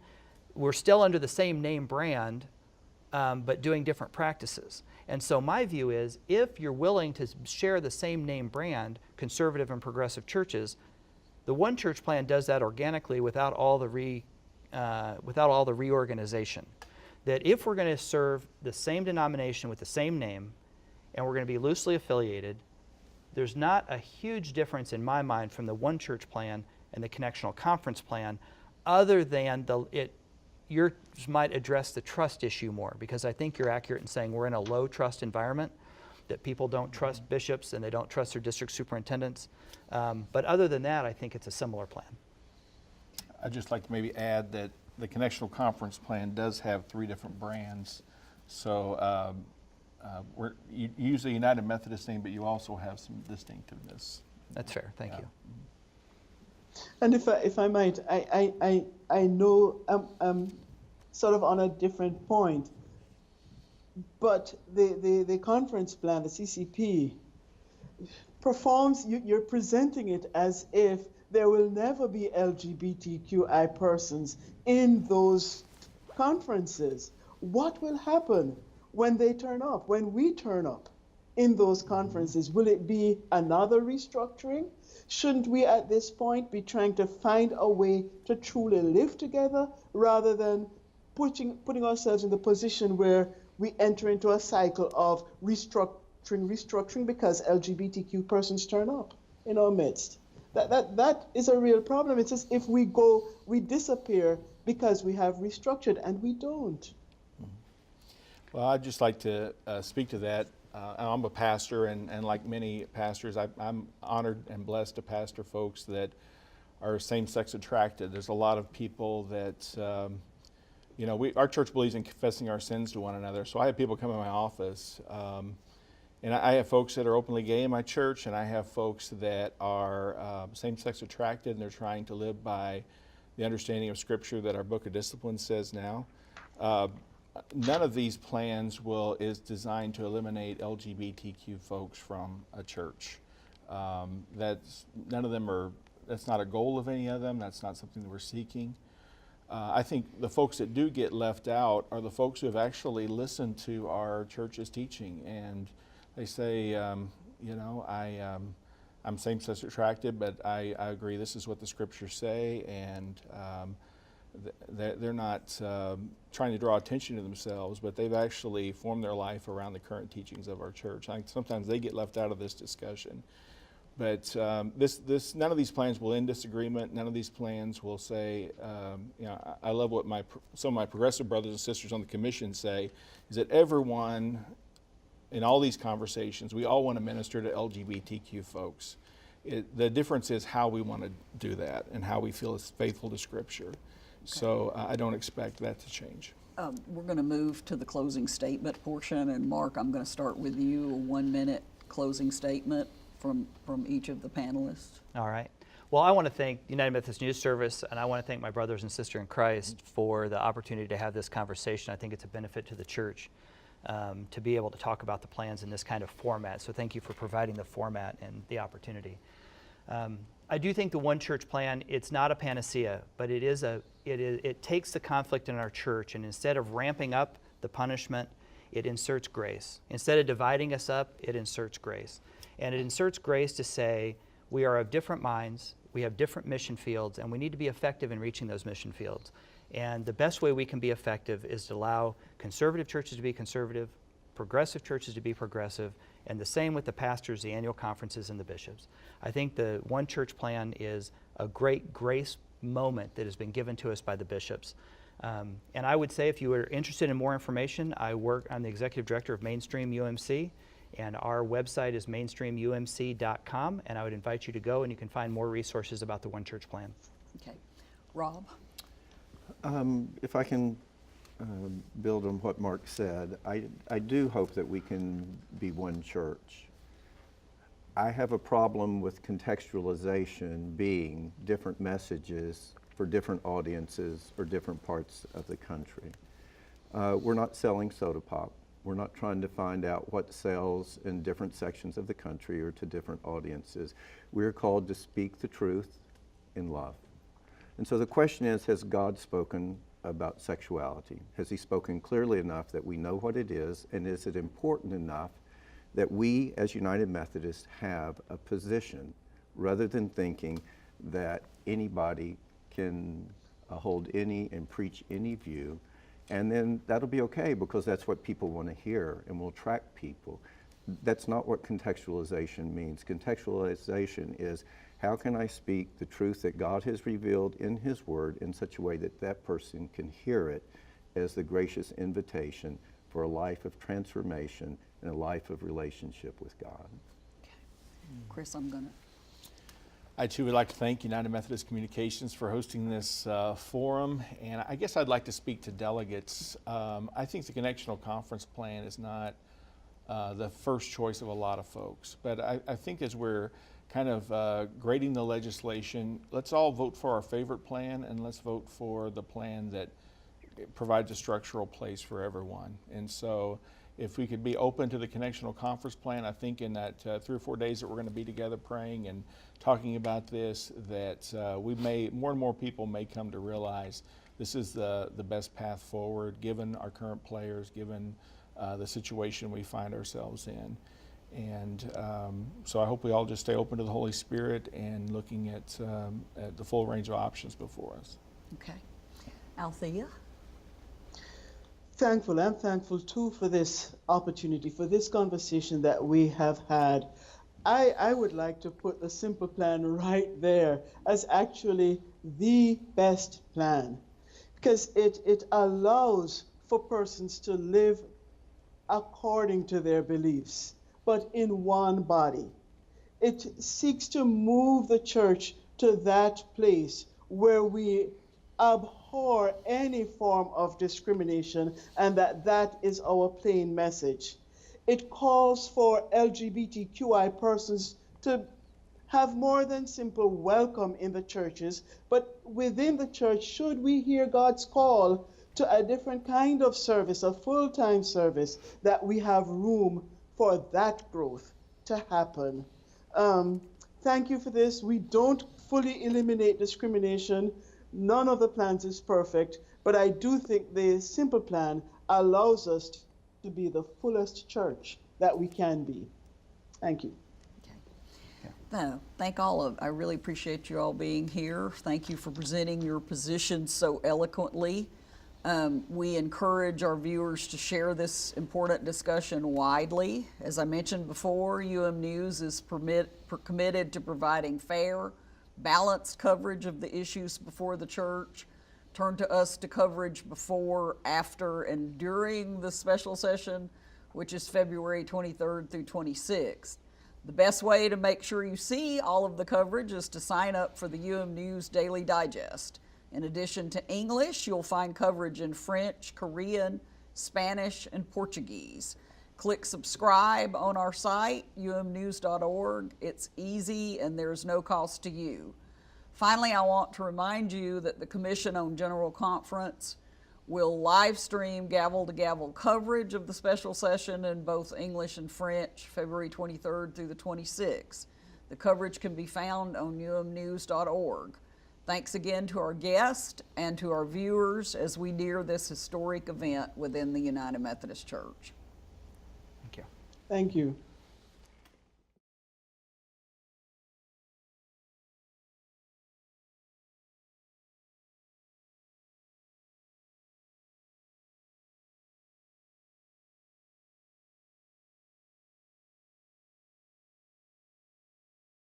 we're still under the same name brand, but doing different practices. And so my view is if you're willing to share the same name brand, conservative and progressive churches, the one church plan does that organically without all the reorganization. That if we're going to serve the same denomination with the same name and we're going to be loosely affiliated, there's not a huge difference in my mind from the one church plan and the Connectional Conference plan, other than yours might address the trust issue more, because I think you're accurate in saying we're in a low trust environment, that people don't trust bishops and they don't trust their district superintendents. But other than that, I think it's a similar plan. I'd just like to maybe add that the Connectional Conference Plan does have 3 different brands. So you use the United Methodist name, but you also have some distinctiveness. That's fair. Thank you. And if I might, I know I'm sort of on a different point, but the conference plan, the CCP, performs, you're presenting it as if there will never be LGBTQI persons in those conferences. What will happen when they turn up, when we turn up in those conferences? Will it be another restructuring? Shouldn't we at this point be trying to find a way to truly live together rather than putting ourselves in the position where we enter into a cycle of restructuring because LGBTQ persons turn up in our midst? That is a real problem. It's as if we disappear because we have restructured, and we don't. Well, I'd just like to speak to that. I'm a pastor, and like many pastors, I'm honored and blessed to pastor folks that are same-sex attracted. There's a lot of people that, our church believes in confessing our sins to one another. So I have people come in my office, and I have folks that are openly gay in my church, and I have folks that are same-sex attracted, and they're trying to live by the understanding of Scripture that our Book of Discipline says now. None of these plans is designed to eliminate LGBTQ folks from a church. That's not a goal of any of them. That's not something that we're seeking. I think the folks that do get left out are the folks who have actually listened to our church's teaching, and they say, I'm same-sex attracted, but I agree this is what the Scriptures say, and they're not trying to draw attention to themselves, but they've actually formed their life around the current teachings of our church. I think sometimes they get left out of this discussion. But none of these plans will end disagreement. None of these plans will say, I love what some of my progressive brothers and sisters on the commission say, is that everyone in all these conversations, we all want to minister to LGBTQ folks. The difference is how we want to do that and how we feel is faithful to Scripture. Okay. So I don't expect that to change. We're going to move to the closing statement portion, and Mark, I'm going to start with you, a 1-minute closing statement from each of the panelists. All right. Well, I want to thank United Methodist News Service, and I want to thank my brothers and sisters in Christ for the opportunity to have this conversation. I think it's a benefit to the church to be able to talk about the plans in this kind of format. So thank you for providing the format and the opportunity. I do think the One Church plan, it's not a panacea, but it takes the conflict in our church, and instead of ramping up the punishment, it inserts grace. Instead of dividing us up, it inserts grace. And it inserts grace to say, we are of different minds, we have different mission fields, and we need to be effective in reaching those mission fields. And the best way we can be effective is to allow conservative churches to be conservative, progressive churches to be progressive, and the same with the pastors, the annual conferences, and the bishops. I think the One Church plan is a great grace moment that has been given to us by the bishops. And I would say if you are interested in more information, I'm the executive director of Mainstream UMC, and our website is mainstreamumc.com, and I would invite you to go, and you can find more resources about the One Church plan. Okay. Rob? If I can build on what Mark said, I do hope that we can be one church. I have a problem with contextualization being different messages for different audiences or different parts of the country. We're not selling soda pop. We're not trying to find out what sells in different sections of the country or to different audiences. We're called to speak the truth in love. And so the question is, has God spoken about sexuality? Has he spoken clearly enough that we know what it is, and is it important enough that we as United Methodists have a position rather than thinking that anybody can hold any and preach any view, and then that'll be okay because that's what people want to hear and will attract people. That's not what contextualization means. Contextualization is, how can I speak the truth that God has revealed in his word in such a way that that person can hear it as the gracious invitation for a life of transformation and a life of relationship with God. Okay. Chris, I'm going to. I too would like to thank United Methodist Communications for hosting this forum, and I guess I'd like to speak to delegates. I think the Connectional Conference Plan is not the first choice of a lot of folks, but I think as we're kind of grading the legislation, let's all vote for our favorite plan, and let's vote for the plan that provides a structural place for everyone. And so if we could be open to the Connectional Conference Plan, I think in that 3 or 4 days that we're going to be together praying and talking about this, that more and more people may come to realize this is the best path forward, given our current players, given the situation we find ourselves in. And so I hope we all just stay open to the Holy Spirit and looking at the full range of options before us. Okay. Althea? Thankful. I'm thankful too for this opportunity, for this conversation that we have had. I would like to put the simple plan right there as actually the best plan, because it allows for persons to live according to their beliefs, but in one body. It seeks to move the church to that place where we abhor any form of discrimination, and that is our plain message. It calls for LGBTQI persons to have more than simple welcome in the churches, but within the church, should we hear God's call to a different kind of service, a full-time service, that we have room for that growth to happen. Thank you for this. We don't fully eliminate discrimination. None of the plans is perfect, but I do think the simple plan allows us to be the fullest church that we can be. Thank you. No, I really appreciate you all being here. Thank you for presenting your position so eloquently. We encourage our viewers to share this important discussion widely. As I mentioned before, UM News is committed to providing fair, balanced coverage of the issues before the church. Turn to us to coverage before, after, and during the special session, which is February 23rd through 26th. The best way to make sure you see all of the coverage is to sign up for the UM News Daily Digest. In addition to English, you'll find coverage in French, Korean, Spanish, and Portuguese. Click subscribe on our site, umnews.org. It's easy and there's no cost to you. Finally, I want to remind you that the Commission on General Conference will live stream gavel-to-gavel coverage of the special session in both English and French, February 23rd through the 26th. The coverage can be found on umnews.org. Thanks again to our guests and to our viewers as we near this historic event within the United Methodist Church. Thank you. Thank you.